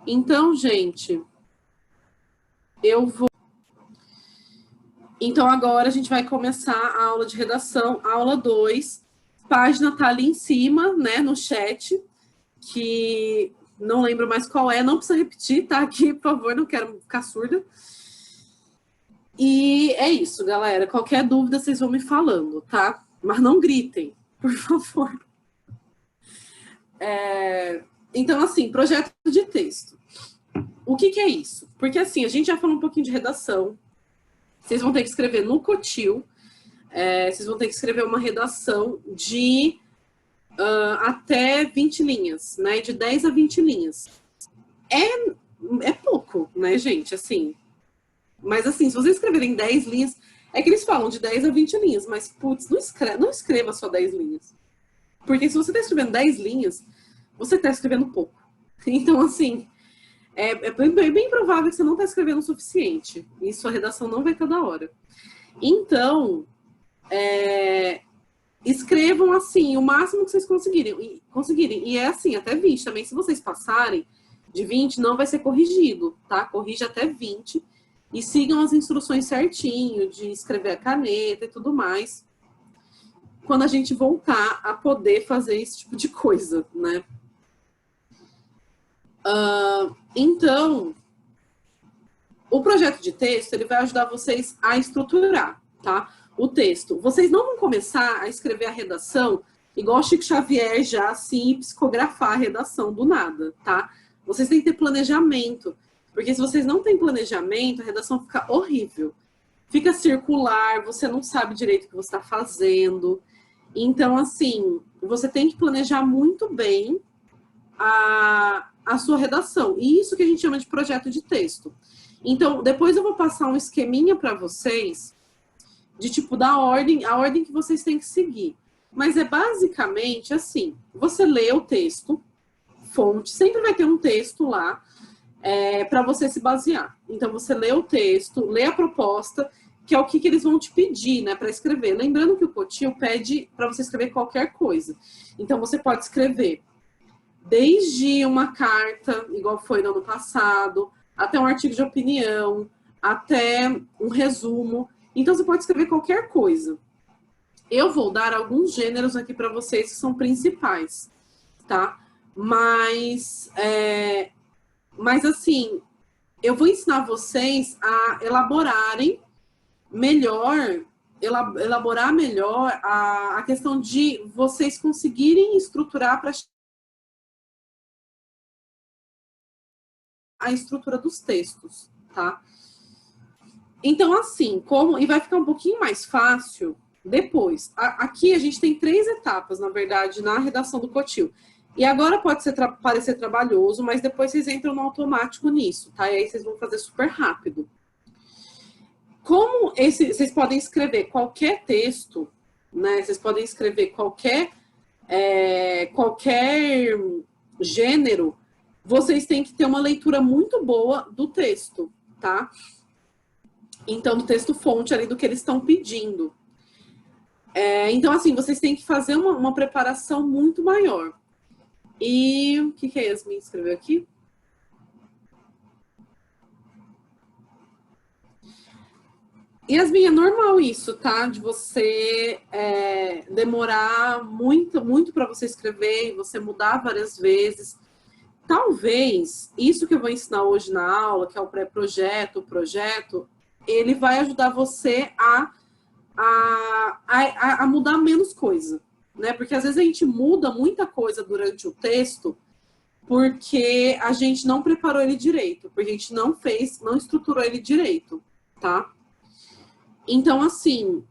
Então, gente, eu vou... Então, agora a gente vai começar a aula de redação, aula 2. Página tá ali em cima, né, no chat, que não lembro mais qual é, não precisa repetir, tá aqui, por favor, não quero ficar surda. E é isso, galera. Qualquer dúvida, vocês vão me falando, tá? Mas não gritem, por favor. Então, assim, projeto de texto. O que é isso? Porque, assim, a gente já falou um pouquinho de redação. Vocês vão ter que escrever no Cotil. Vocês vão ter que escrever uma redação de até 20 linhas, né? De 10 a 20 linhas. É pouco, né, gente? Assim. Mas, assim, se vocês escreverem 10 linhas... É que eles falam de 10 a 20 linhas, mas, putz, não escreva só 10 linhas. Porque se você está escrevendo 10 linhas, você está escrevendo pouco. Então, assim, é bem provável que você não está escrevendo o suficiente. E sua redação não vai estar da hora. Então, escrevam, assim, o máximo que vocês conseguirem. E é assim, até 20 também. Se vocês passarem de 20, não vai ser corrigido, tá? Corrige até 20. E sigam as instruções certinho, de escrever a caneta e tudo mais, quando a gente voltar a poder fazer esse tipo de coisa, né? Então, o projeto de texto, ele vai ajudar vocês a estruturar, tá? O texto. Vocês não vão começar a escrever a redação igual Chico Xavier já, assim, psicografar a redação do nada, tá? Vocês têm que ter planejamento. Porque se vocês não têm planejamento, a redação fica horrível. Fica circular, você não sabe direito o que você está fazendo. Então, assim, você tem que planejar muito bem a sua redação. E isso que a gente chama de projeto de texto. Então, depois eu vou passar um esqueminha para vocês, de tipo, a ordem que vocês têm que seguir. Mas é basicamente assim, você lê o texto, fonte, sempre vai ter um texto lá, para você se basear. Então, você lê o texto, lê a proposta, que é o que eles vão te pedir, né, para escrever. Lembrando que o Cotil pede para você escrever qualquer coisa. Então, você pode escrever desde uma carta, igual foi no ano passado, até um artigo de opinião, até um resumo. Então, você pode escrever qualquer coisa. Eu vou dar alguns gêneros aqui para vocês que são principais, tá? Mas assim, eu vou ensinar vocês a elaborar melhor a questão de vocês conseguirem estruturar para a estrutura dos textos, tá? Então, assim, e vai ficar um pouquinho mais fácil depois. Aqui a gente tem 3 etapas, na verdade, na redação do Cotil. E agora pode parecer trabalhoso, mas depois vocês entram no automático nisso, tá? E aí vocês vão fazer super rápido. Vocês podem escrever qualquer texto, né? Vocês podem escrever qualquer gênero, vocês têm que ter uma leitura muito boa do texto, tá? Então, do texto fonte ali do que eles estão pedindo. Então, assim, vocês têm que fazer uma preparação muito maior. E o que a Yasmin escreveu aqui? Yasmin, é normal isso, tá? De você demorar muito para você escrever, e você mudar várias vezes. Talvez isso que eu vou ensinar hoje na aula, que é o pré-projeto, o projeto, ele vai ajudar você a mudar menos coisa, né? Porque às vezes a gente muda muita coisa durante o texto porque a gente não preparou ele direito, porque a gente não estruturou ele direito, tá? Então, assim,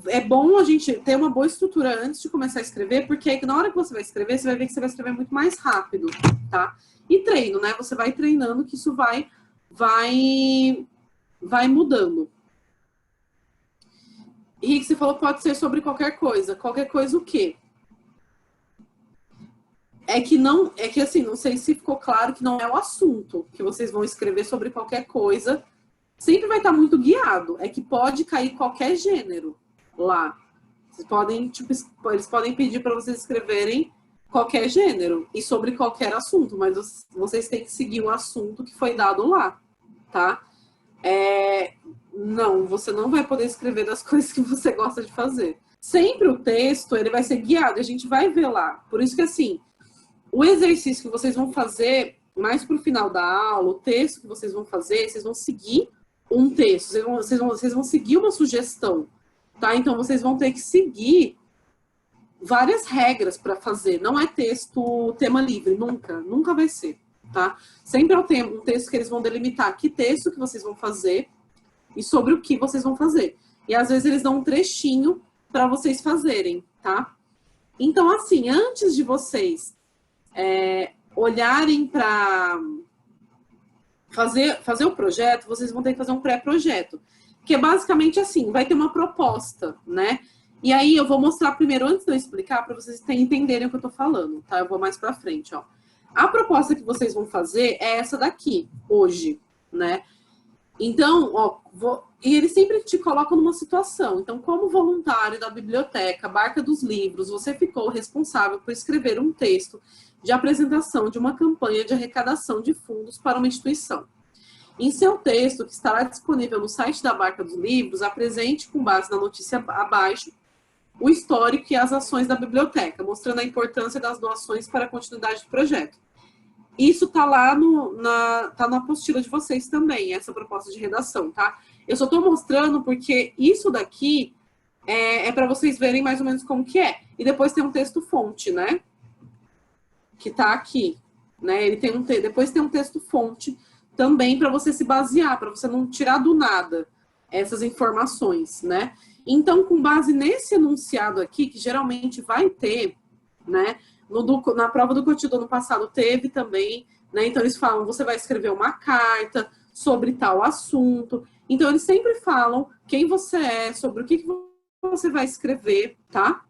é bom a gente ter uma boa estrutura antes de começar a escrever, porque aí na hora que você vai escrever, você vai ver que você vai escrever muito mais rápido, tá? E treino, né? Você vai treinando que isso vai mudando. E você falou que pode ser sobre qualquer coisa. Qualquer coisa o quê? É que assim, não sei se ficou claro que não é o assunto que vocês vão escrever sobre qualquer coisa. Sempre vai estar muito guiado. É que pode cair qualquer gênero lá. Vocês podem, tipo, eles podem pedir para vocês escreverem qualquer gênero e sobre qualquer assunto, mas vocês têm que seguir o assunto que foi dado lá, tá? Não, você não vai poder escrever das coisas que você gosta de fazer. Sempre o texto, ele vai ser guiado, a gente vai ver lá. Por isso que, assim, o exercício que vocês vão fazer mais pro final da aula, o texto que vocês vão fazer, vocês vão seguir um texto, vocês vão seguir uma sugestão, tá? Então, vocês vão ter que seguir várias regras para fazer. Não é texto tema livre, nunca vai ser, tá? Sempre é um texto que eles vão delimitar que texto que vocês vão fazer e sobre o que vocês vão fazer. E às vezes eles dão um trechinho para vocês fazerem, tá? Então, assim, antes de vocês olharem para fazer o projeto, vocês vão ter que fazer um pré-projeto, que é basicamente assim, vai ter uma proposta, né? E aí eu vou mostrar primeiro, antes de eu explicar, para vocês entenderem o que eu tô falando, tá? Eu vou mais para frente, ó. A proposta que vocês vão fazer é essa daqui, hoje, né? Então, ó, e eles sempre te colocam numa situação. Então, como voluntário da biblioteca Barca dos Livros, você ficou responsável por escrever um texto de apresentação de uma campanha de arrecadação de fundos para uma instituição. Em seu texto, que estará disponível no site da Barca dos Livros, apresente, com base na notícia abaixo, o histórico e as ações da biblioteca, mostrando a importância das doações para a continuidade do projeto. Isso tá lá tá na apostila de vocês também, essa proposta de redação, tá? Eu só tô mostrando porque isso daqui é para vocês verem mais ou menos como que é. E depois tem um texto fonte, né? Que tá aqui, né? Depois tem um texto fonte também para você se basear, para você não tirar do nada essas informações, né? Então, com base nesse enunciado aqui, que geralmente vai ter, né? Na prova do Cotidiano no passado teve também, né? Então eles falam, você vai escrever uma carta sobre tal assunto. Então eles sempre falam quem você é, sobre o que você vai escrever, tá?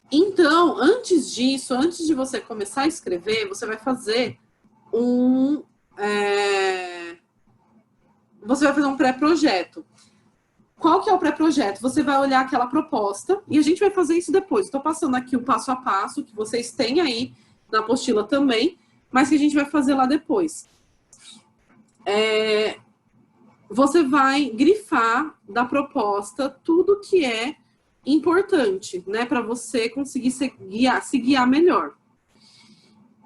Então, antes disso, antes de você começar a escrever, você vai fazer um pré-projeto. Qual que é o pré-projeto? Você vai olhar aquela proposta, e a gente vai fazer isso depois. Estou passando aqui o passo a passo, que vocês têm aí na apostila também, mas que a gente vai fazer lá depois. Você vai grifar da proposta tudo que é importante, né? Para você conseguir se guiar melhor.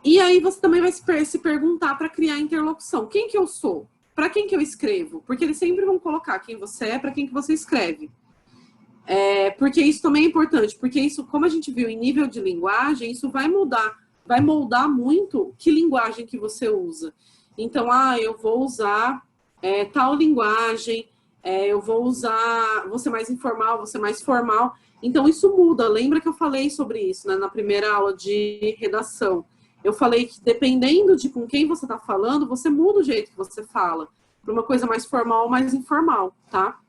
E aí você também vai se perguntar para criar interlocução. Quem que eu sou? Para quem que eu escrevo? Porque eles sempre vão colocar quem você é, para quem que você escreve. Porque isso também é importante, porque isso, como a gente viu em nível de linguagem, isso vai moldar muito que linguagem que você usa. Então, eu vou usar tal linguagem, eu vou ser mais informal, vou ser mais formal. Então, isso muda. Lembra que eu falei sobre isso, né, na primeira aula de redação? Eu falei que dependendo de com quem você está falando, você muda o jeito que você fala, para uma coisa mais formal ou mais informal, tá?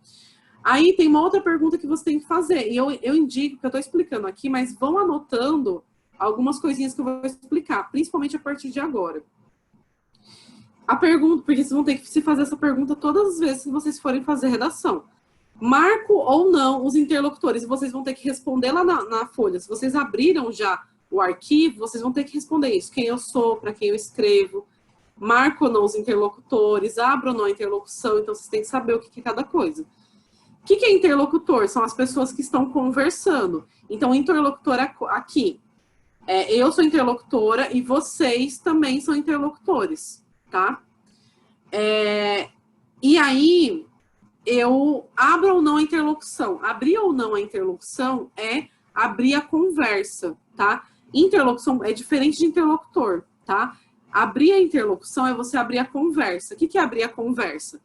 Aí tem uma outra pergunta que você tem que fazer, e eu indico, que eu estou explicando aqui, mas vão anotando algumas coisinhas que eu vou explicar, principalmente a partir de agora. A pergunta, porque vocês vão ter que se fazer essa pergunta todas as vezes que vocês forem fazer redação. Marco ou não os interlocutores, e vocês vão ter que responder lá na folha. Se vocês abriram já o arquivo, vocês vão ter que responder isso. Quem eu sou, para quem eu escrevo, marco ou não os interlocutores, abro ou não a interlocução, então vocês têm que saber o que é cada coisa. O que é interlocutor? São as pessoas que estão conversando. Então, interlocutor aqui, eu sou interlocutora e vocês também são interlocutores, tá? E aí, eu abro ou não a interlocução. Abrir ou não a interlocução é abrir a conversa, tá? Interlocução é diferente de interlocutor, tá? Abrir a interlocução é você abrir a conversa. O que é abrir a conversa?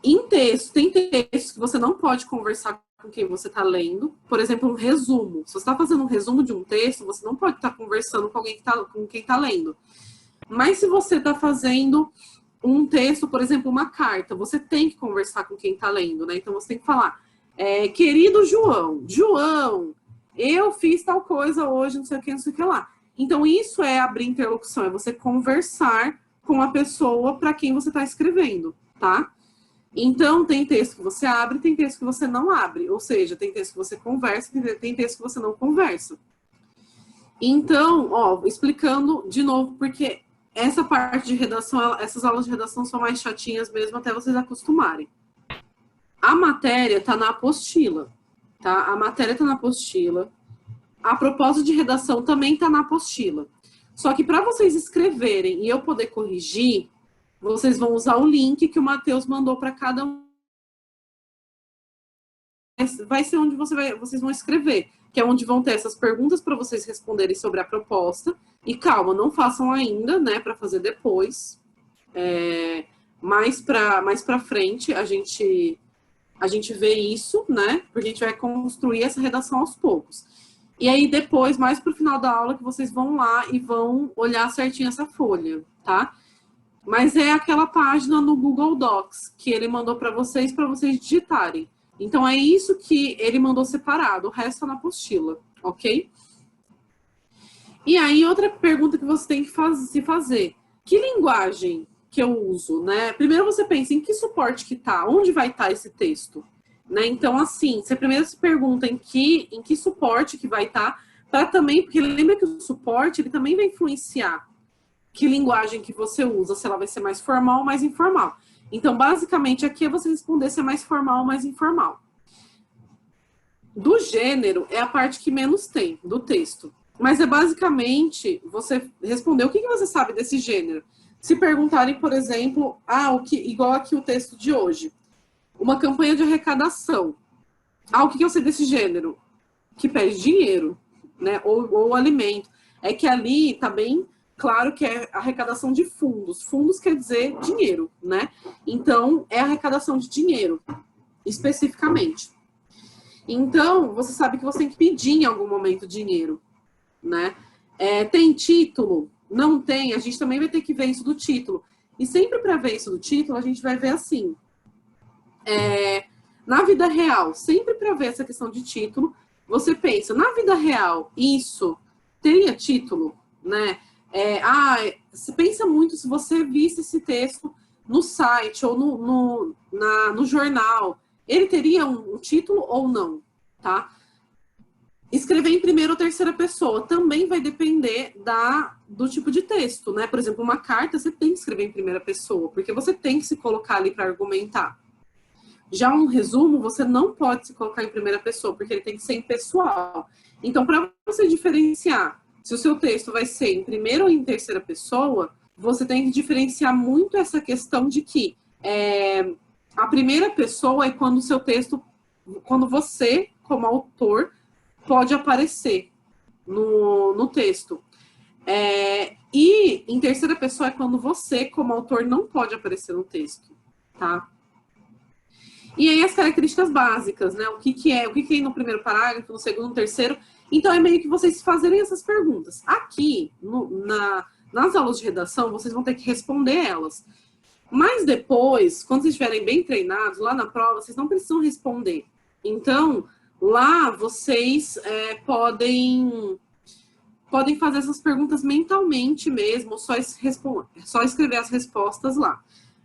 Em texto, tem textos que você não pode conversar com quem você está lendo. Por exemplo, um resumo. Se você está fazendo um resumo de um texto, você não pode estar conversando com alguém com quem está lendo. Mas se você está fazendo um texto, por exemplo, uma carta, você tem que conversar com quem está lendo, né? Então, você tem que falar, querido João, eu fiz tal coisa hoje, não sei o que lá. Então, isso é abrir interlocução, é você conversar com a pessoa para quem você está escrevendo, tá? Então, tem texto que você abre, tem texto que você não abre. Ou seja, tem texto que você conversa, tem texto que você não conversa. Então, ó, explicando de novo, porque essa parte de redação, essas aulas de redação são mais chatinhas mesmo até vocês acostumarem. A matéria está na apostila, tá? A matéria está na apostila. A proposta de redação também está na apostila. Só que para vocês escreverem e eu poder corrigir, vocês vão usar o link que o Matheus mandou para cada um. Vai ser onde vocês vão escrever, que é onde vão ter essas perguntas para vocês responderem sobre a proposta. E calma, não façam ainda, né, para fazer depois. Mais para frente a gente vê isso, né, porque a gente vai construir essa redação aos poucos. E aí depois, mais para o final da aula, que vocês vão lá e vão olhar certinho essa folha, tá? Mas é aquela página no Google Docs que ele mandou para vocês digitarem. Então, é isso que ele mandou separado, o resto está na apostila, ok? E aí, outra pergunta que você tem que se fazer. Que linguagem que eu uso, né? Primeiro você pensa em que suporte que tá, onde vai estar esse texto, né? Então, assim, você primeiro se pergunta em que suporte que vai estar, para também, porque lembra que o suporte, ele também vai influenciar que linguagem que você usa, se ela vai ser mais formal ou mais informal. Então, basicamente, aqui é você responder se é mais formal ou mais informal. Do gênero é a parte que menos tem do texto. Mas é basicamente você responder o que você sabe desse gênero. Se perguntarem, por exemplo, igual aqui o texto de hoje, uma campanha de arrecadação. O que eu sei desse gênero? Que pede dinheiro, né? Ou alimento. É que ali tá bem claro que é arrecadação de fundos. Fundos quer dizer dinheiro, né? Então, é arrecadação de dinheiro, especificamente. Então, você sabe que você tem que pedir em algum momento dinheiro, né? Tem título? Não tem? A gente também vai ter que ver isso do título. E sempre para ver isso do título, a gente vai ver assim. Na vida real, sempre para ver essa questão de título, você pensa, na vida real, isso teria título, né? Você pensa muito se você visse esse texto no site ou no jornal, ele teria um título ou não, tá? Escrever em primeira ou terceira pessoa também vai depender do tipo de texto, né? Por exemplo, uma carta você tem que escrever em primeira pessoa, porque você tem que se colocar ali para argumentar. Já um resumo, você não pode se colocar em primeira pessoa, porque ele tem que ser impessoal. Então, para você diferenciar se o seu texto vai ser em primeira ou em terceira pessoa, você tem que diferenciar muito essa questão de que a primeira pessoa é quando o seu texto, quando você, como autor, pode aparecer no texto. E em terceira pessoa é quando você, como autor, não pode aparecer no texto, tá? E aí as características básicas, né? O que é no primeiro parágrafo, no segundo, no terceiro. Então é meio que vocês fazerem essas perguntas. Aqui, nas aulas de redação, vocês vão ter que responder elas. Mas depois, quando vocês estiverem bem treinados, lá na prova, vocês não precisam responder. Então, lá vocês podem fazer essas perguntas mentalmente mesmo, só escrever as respostas lá.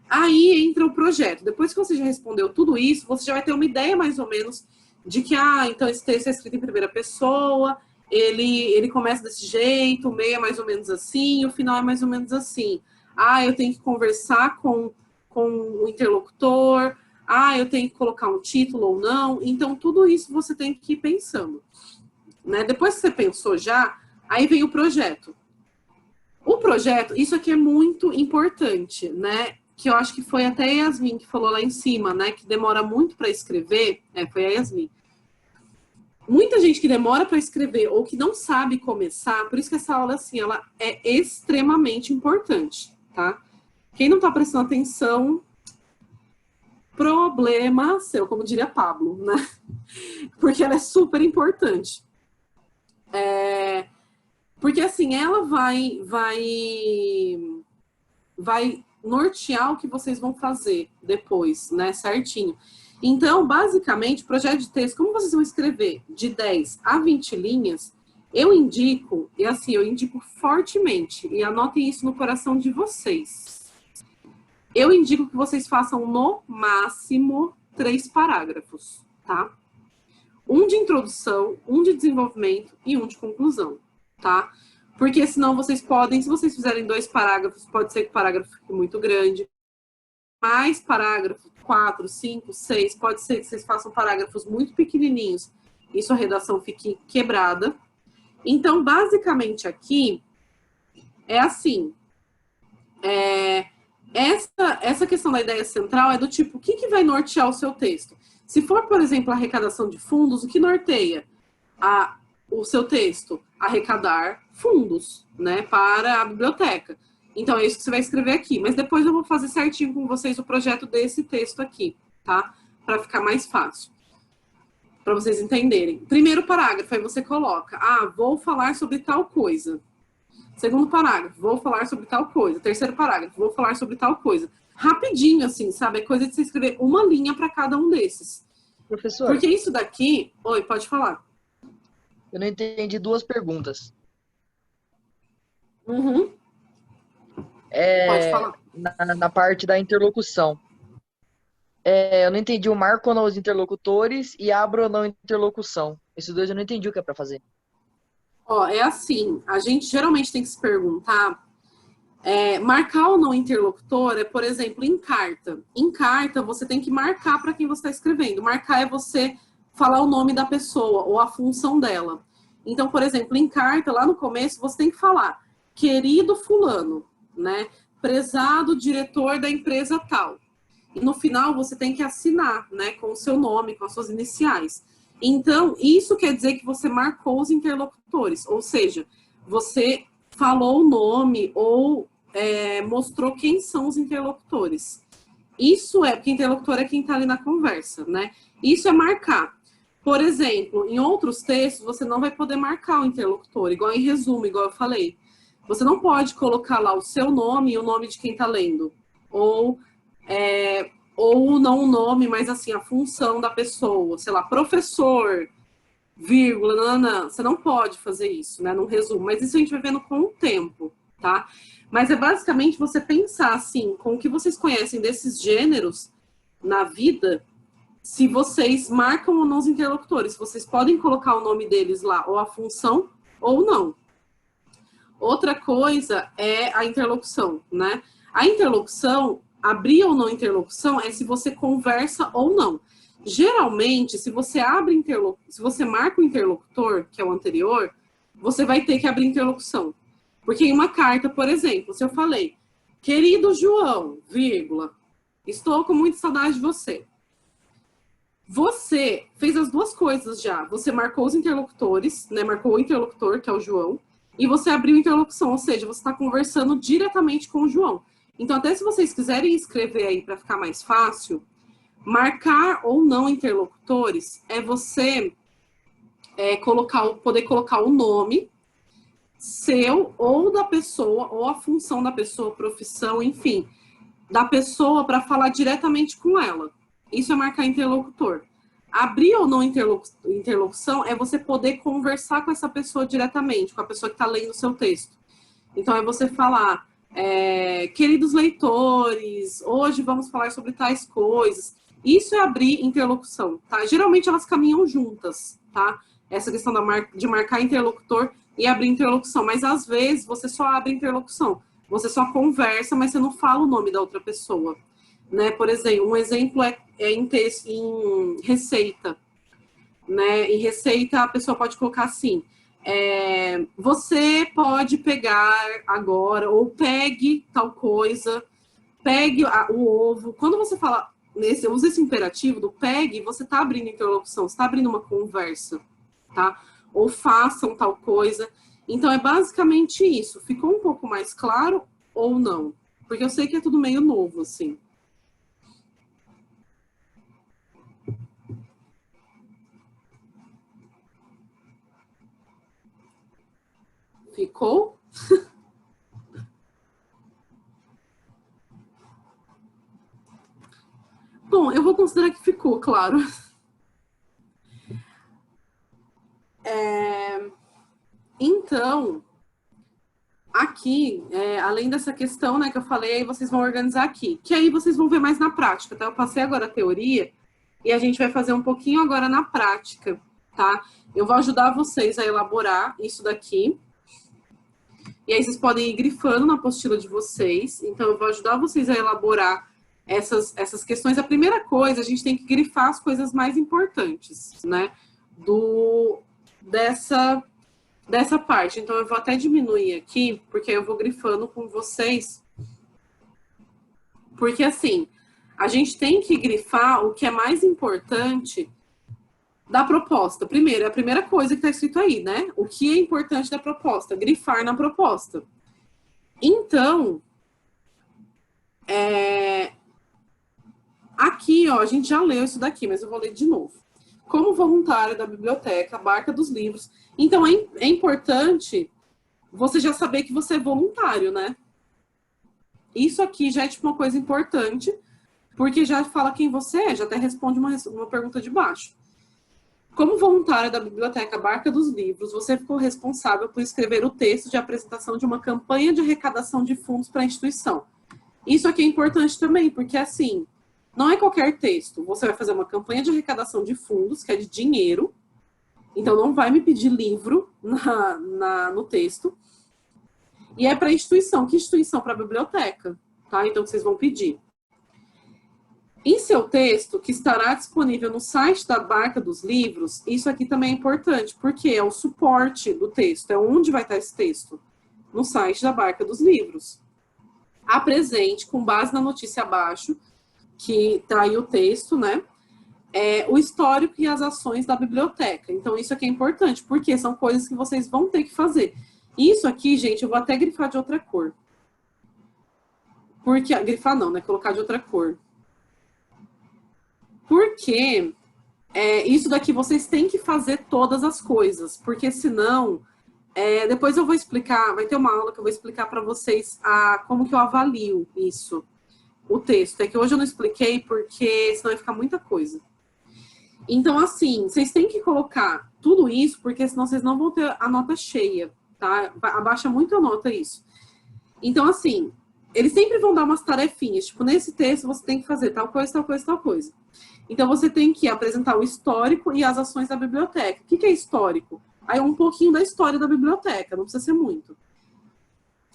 Aí entra o projeto. Depois que você já respondeu tudo isso, você já vai ter uma ideia mais ou menos de que, então esse texto é escrito em primeira pessoa, ele começa desse jeito, o meio é mais ou menos assim, o final é mais ou menos assim. Eu tenho que conversar com o interlocutor, eu tenho que colocar um título ou não. Então, tudo isso você tem que ir pensando, né? Depois que você pensou já, aí vem o projeto. O projeto, isso aqui é muito importante, né? Que eu acho que foi até a Yasmin que falou lá em cima, né? Que demora muito para escrever. Foi a Yasmin. Muita gente que demora para escrever ou que não sabe começar, por isso que essa aula, assim, ela é extremamente importante, tá? Quem não está prestando atenção, problema seu, como diria Pablo, né? Porque ela é super importante. Porque, assim, ela vai nortear o que vocês vão fazer depois, né, certinho. Então, basicamente, projeto de texto, como vocês vão escrever de 10 a 20 linhas, eu indico fortemente, e anotem isso no coração de vocês. eu indico que vocês façam no máximo 3 parágrafos, tá? Um de introdução, um de desenvolvimento e um de conclusão, tá? Porque senão vocês podem, se vocês fizerem 2 parágrafos, pode ser que o parágrafo fique muito grande. Mais parágrafos, 4, 5, 6, pode ser que vocês façam parágrafos muito pequenininhos e sua redação fique quebrada. Então, basicamente aqui, é assim, essa questão da ideia central é do tipo, o que vai nortear o seu texto? Se for, por exemplo, a arrecadação de fundos, o que norteia o seu texto? Arrecadar fundos, né, para a biblioteca. Então, é isso que você vai escrever aqui. Mas depois eu vou fazer certinho com vocês o projeto desse texto aqui, tá? Para ficar mais fácil. Para vocês entenderem. Primeiro parágrafo, aí você coloca, vou falar sobre tal coisa. Segundo parágrafo, vou falar sobre tal coisa. Terceiro parágrafo, vou falar sobre tal coisa. Rapidinho, assim, sabe? É coisa de você escrever uma linha para cada um desses. Professor. Porque isso daqui... Oi, pode falar. Eu não entendi 2 perguntas. Uhum. Pode falar. Na parte da interlocução. Eu não entendi o marco ou não os interlocutores e abro ou não interlocução. Esses 2 eu não entendi o que é para fazer. Ó, é assim, a gente geralmente tem que se perguntar, marcar ou não interlocutor é, por exemplo, em carta. Em carta, você tem que marcar para quem você está escrevendo. Marcar é você falar o nome da pessoa ou a função dela. Então, por exemplo, em carta, lá no começo, você tem que falar, querido fulano, né? Prezado diretor da empresa tal. E no final, você tem que assinar, né? Com o seu nome, com as suas iniciais. Então, isso quer dizer que você marcou os interlocutores, ou seja, você falou o nome ou mostrou quem são os interlocutores. Isso porque interlocutor é quem está ali na conversa, né? Isso é marcar. Por exemplo, em outros textos, você não vai poder marcar o interlocutor, igual em resumo, igual eu falei. Você não pode colocar lá o seu nome e o nome de quem está lendo. Ou não o nome, mas assim, a função da pessoa, sei lá, professor, vírgula, nananã. Você não pode fazer isso, né, num resumo, mas isso a gente vai vendo com o tempo, tá? Mas é basicamente você pensar, assim, com o que vocês conhecem desses gêneros na vida, se vocês marcam ou não os interlocutores, vocês podem colocar o nome deles lá, ou a função, ou não. Outra coisa é a interlocução, né? A interlocução, abrir ou não interlocução, é se você conversa ou não. Geralmente, se você se você marca o interlocutor, que é o anterior, você vai ter que abrir interlocução. Porque em uma carta, por exemplo, se eu falei, querido João, vírgula, estou com muita saudade de você. Você fez as 2 coisas já. Você marcou os interlocutores, né? Marcou o interlocutor, que é o João, e você abriu interlocução, ou seja, você está conversando diretamente com o João. Então, até se vocês quiserem escrever aí para ficar mais fácil, marcar ou não interlocutores é você poder colocar o nome seu ou da pessoa, ou a função da pessoa, profissão, enfim, da pessoa para falar diretamente com ela. Isso é marcar interlocutor. Abrir ou não interlocução é você poder conversar com essa pessoa diretamente, com a pessoa que está lendo o seu texto. Então, é você falar, queridos leitores, hoje vamos falar sobre tais coisas. Isso é abrir interlocução, tá? Geralmente elas caminham juntas, tá? Essa questão de marcar interlocutor e abrir interlocução. Mas, às vezes, você só abre interlocução. Você só conversa, mas você não fala o nome da outra pessoa. Né? Por exemplo, um exemplo em receita. Né? Em receita, a pessoa pode colocar assim, você pode pegar agora, ou pegue tal coisa, pegue o ovo. Quando você fala, usa esse imperativo do pegue, você está abrindo interlocução, você está abrindo uma conversa, tá? Ou façam tal coisa. Então, é basicamente isso. Ficou um pouco mais claro ou não? Porque eu sei que é tudo meio novo, assim. Ficou? Bom, eu vou considerar que ficou, claro. Então, aqui aqui, além dessa questão, né, que eu falei, vocês vão organizar aqui, que aí vocês vão ver mais na prática, tá? Eu passei agora a teoria e a gente vai fazer um pouquinho agora na prática, tá? Eu vou ajudar vocês a elaborar isso daqui. E aí vocês podem ir grifando na apostila de vocês. Então, eu vou ajudar vocês a elaborar essas questões. A primeira coisa, a gente tem que grifar as coisas mais importantes, né? Dessa parte. Então, eu vou até diminuir aqui, porque eu vou grifando com vocês. Porque, assim, a gente tem que grifar o que é mais importante da proposta. Primeiro, é a primeira coisa que está escrito aí, né? O que é importante da proposta? Grifar na proposta. Então, aqui, ó, a gente já leu isso daqui, mas eu vou ler de novo. Como voluntário da biblioteca, Barca dos Livros. Então, é importante você já saber que você é voluntário, né? Isso aqui já é tipo uma coisa importante, porque já fala quem você é, já até responde uma pergunta de baixo. Como voluntária da Biblioteca Barca dos Livros, você ficou responsável por escrever o texto de apresentação de uma campanha de arrecadação de fundos para a instituição. Isso aqui é importante também, porque assim, não é qualquer texto. Você vai fazer uma campanha de arrecadação de fundos, que é de dinheiro, então não vai me pedir livro no texto. E é para a instituição. Que instituição? Para a biblioteca, tá? Então vocês vão pedir. Em seu texto, que estará disponível no site da Barca dos Livros, isso aqui também é importante, porque é o suporte do texto, é onde vai estar esse texto? No site da Barca dos Livros. Apresente, com base na notícia abaixo, que está aí o texto, né? O histórico e as ações da biblioteca. Então, isso aqui é importante, porque são coisas que vocês vão ter que fazer. Isso aqui, gente, eu vou até grifar de outra cor. Porque, grifar não, né? Colocar de outra cor. Porque isso daqui vocês têm que fazer todas as coisas, porque senão, depois eu vou explicar, vai ter uma aula que eu vou explicar para vocês como que eu avalio isso, o texto. É que hoje eu não expliquei porque senão vai ficar muita coisa. Então, assim, vocês têm que colocar tudo isso, porque senão vocês não vão ter a nota cheia, tá? Abaixa muito a nota isso. Então, assim, eles sempre vão dar umas tarefinhas, tipo, nesse texto você tem que fazer tal coisa, tal coisa, tal coisa. Então, você tem que apresentar o histórico e as ações da biblioteca. O que é histórico? Aí um pouquinho da história da biblioteca, não precisa ser muito.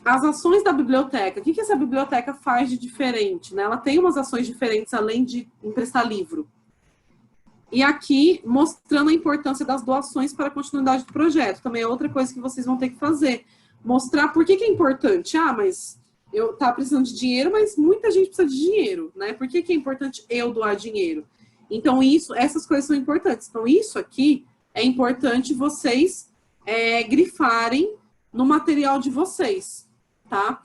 As ações da biblioteca, o que essa biblioteca faz de diferente, né? Ela tem umas ações diferentes, além de emprestar livro. E aqui, mostrando a importância das doações para a continuidade do projeto. Também é outra coisa que vocês vão ter que fazer. Mostrar por que é importante. Mas eu tava precisando de dinheiro, mas muita gente precisa de dinheiro, né? Por que é importante eu doar dinheiro? Então, essas coisas são importantes. Então, isso aqui é importante vocês grifarem no material de vocês, tá?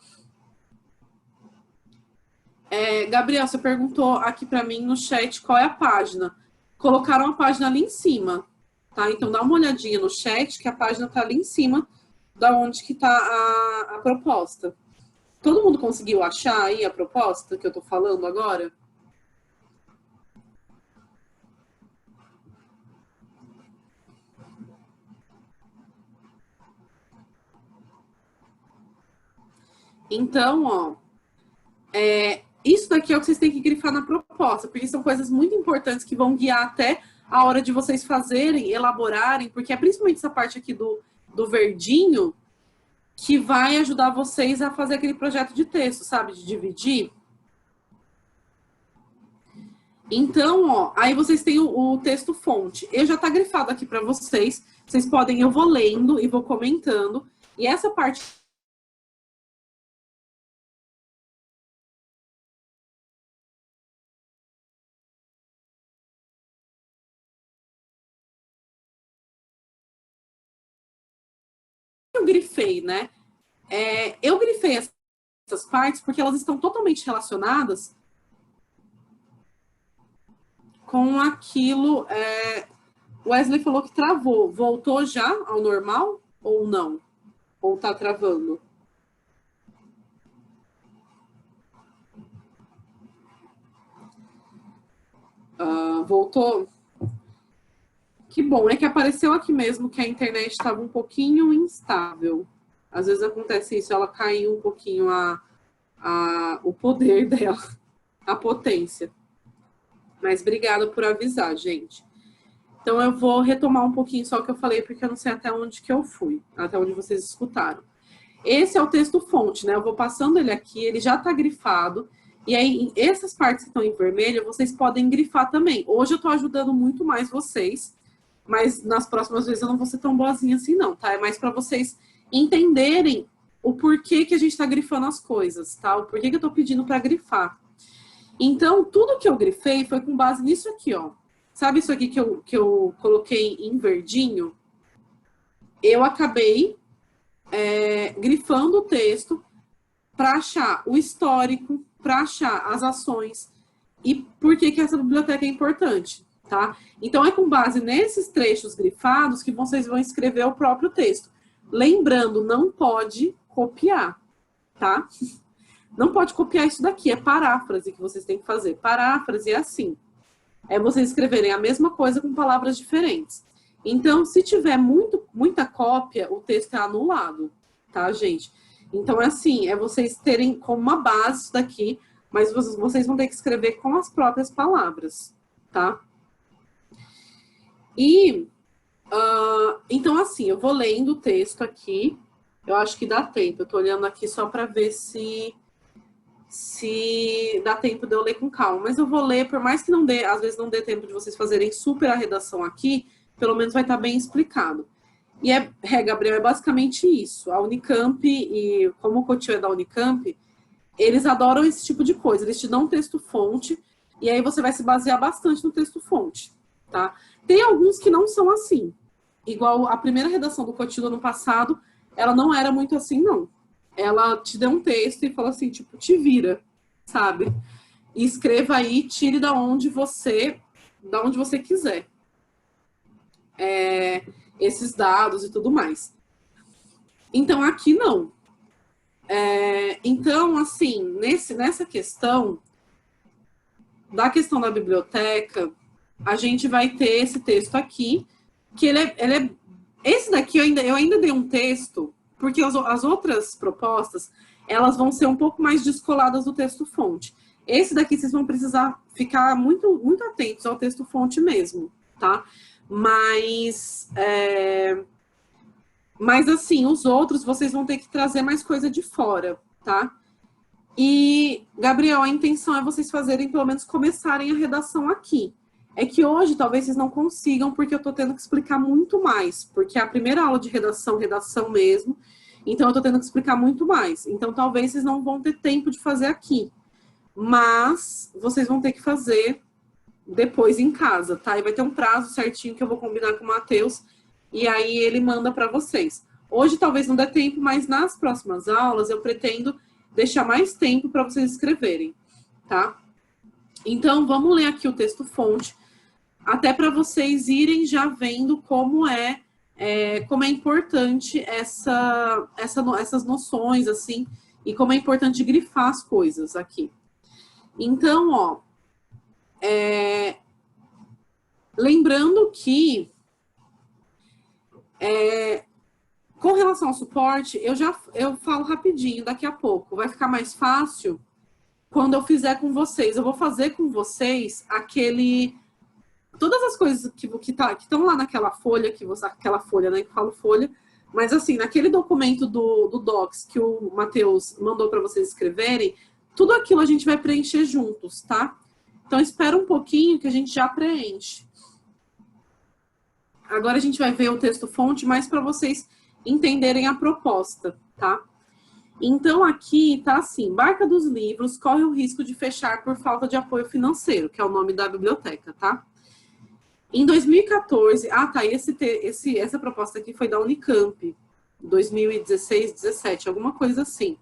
Gabriel, você perguntou aqui para mim no chat qual é a página. Colocaram a página ali em cima, tá? Então, dá uma olhadinha no chat, que a página tá ali em cima, da onde que tá a proposta. Todo mundo conseguiu achar aí a proposta que eu tô falando agora? Então, ó, isso daqui é o que vocês têm que grifar na proposta, porque são coisas muito importantes que vão guiar até a hora de vocês fazerem, elaborarem, porque é principalmente essa parte aqui do verdinho que vai ajudar vocês a fazer aquele projeto de texto, sabe? De dividir. Então, ó, aí vocês têm o texto fonte. Eu já tá grifado aqui para vocês. Vocês podem, eu vou lendo e vou comentando. E essa parte eu grifei, né? Eu grifei essas partes porque elas estão totalmente relacionadas com aquilo. Wesley falou que travou. Voltou já ao normal ou não? Ou tá travando? Voltou? Que bom, é que apareceu aqui mesmo que a internet estava um pouquinho instável. Às vezes acontece isso, ela caiu um pouquinho o poder dela, a potência. Mas obrigada por avisar, gente. Então eu vou retomar um pouquinho só o que eu falei, porque eu não sei até onde que eu fui, até onde vocês escutaram. Esse é o texto fonte, né? Eu vou passando ele aqui, ele já está grifado. E aí, essas partes que estão em vermelho, vocês podem grifar também. Hoje eu estou ajudando muito mais vocês, mas nas próximas vezes eu não vou ser tão boazinha assim, não, tá? É mais para vocês entenderem o porquê que a gente está grifando as coisas, tá? O porquê que eu estou pedindo para grifar. Então, tudo que eu grifei foi com base nisso aqui, ó. Sabe isso aqui que eu coloquei em verdinho? Eu acabei grifando o texto para achar o histórico, para achar as ações e por que essa biblioteca é importante, tá? Então, é com base nesses trechos grifados que vocês vão escrever o próprio texto. Lembrando, não pode copiar, tá? Não pode copiar isso daqui, é paráfrase que vocês têm que fazer. Paráfrase é assim, é vocês escreverem a mesma coisa com palavras diferentes. Então, se tiver muita cópia, o texto é anulado, tá, gente? Então, é assim, é vocês terem como uma base isso daqui, mas vocês vão ter que escrever com as próprias palavras, tá? E, então, assim, eu vou lendo o texto aqui, eu acho que dá tempo, eu tô olhando aqui só para ver se dá tempo de eu ler com calma. Mas eu vou ler, por mais que não dê, às vezes não dê tempo de vocês fazerem super a redação aqui, pelo menos vai estar bem explicado. E Gabriel, é basicamente isso. A Unicamp, e como o Cotil é da Unicamp, eles adoram esse tipo de coisa. Eles te dão um texto-fonte, e aí você vai se basear bastante no texto-fonte, tá? Tem alguns que não são assim. Igual a primeira redação do Cotil ano passado, ela não era muito assim, não. Ela te deu um texto e falou assim, tipo, te vira, sabe? E escreva aí, tire da onde você quiser. Esses dados e tudo mais. Então, aqui não. Então, assim, nessa questão, da questão da biblioteca, a gente vai ter esse texto aqui, que esse daqui eu ainda dei um texto, porque as outras propostas, elas vão ser um pouco mais descoladas do texto-fonte. Esse daqui vocês vão precisar ficar muito, muito atentos ao texto-fonte mesmo, tá? Mas assim, os outros vocês vão ter que trazer mais coisa de fora, tá? E, Gabriel, a intenção é vocês fazerem, pelo menos começarem a redação aqui. É que hoje talvez vocês não consigam, porque eu tô tendo que explicar muito mais, porque é a primeira aula de redação mesmo, então eu tô tendo que explicar muito mais. Então talvez vocês não vão ter tempo de fazer aqui, mas vocês vão ter que fazer depois em casa, tá? E vai ter um prazo certinho que eu vou combinar com o Matheus, e aí ele manda para vocês. Hoje talvez não dê tempo, mas nas próximas aulas eu pretendo deixar mais tempo para vocês escreverem, tá? Então, vamos ler aqui o texto-fonte, até para vocês irem já vendo como é importante essas noções, assim, e como é importante grifar as coisas aqui. Então, ó, lembrando que com relação ao suporte, eu falo rapidinho daqui a pouco. Vai ficar mais fácil quando eu fizer com vocês. Eu vou fazer com vocês todas as coisas que estão lá naquela folha, aquela folha, né? Que eu falo folha. Mas assim, naquele documento do Docs que o Matheus mandou para vocês escreverem, tudo aquilo a gente vai preencher juntos, tá? Então espera um pouquinho que a gente já preenche. Agora a gente vai ver o texto-fonte, mais para vocês entenderem a proposta, tá? Então, aqui tá assim, Barca dos Livros corre o risco de fechar por falta de apoio financeiro, que é o nome da biblioteca, tá? Em 2014, essa proposta aqui foi da Unicamp, 2016, 17, alguma coisa assim.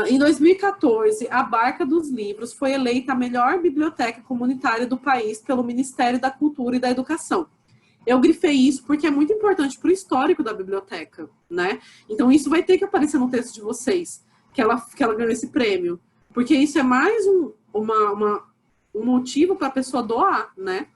Em 2014, a Barca dos Livros foi eleita a melhor biblioteca comunitária do país pelo Ministério da Cultura e da Educação. Eu grifei isso porque é muito importante para o histórico da biblioteca, né? Então, isso vai ter que aparecer no texto de vocês, que ela ganhou esse prêmio. Porque isso é mais um motivo para a pessoa doar, né?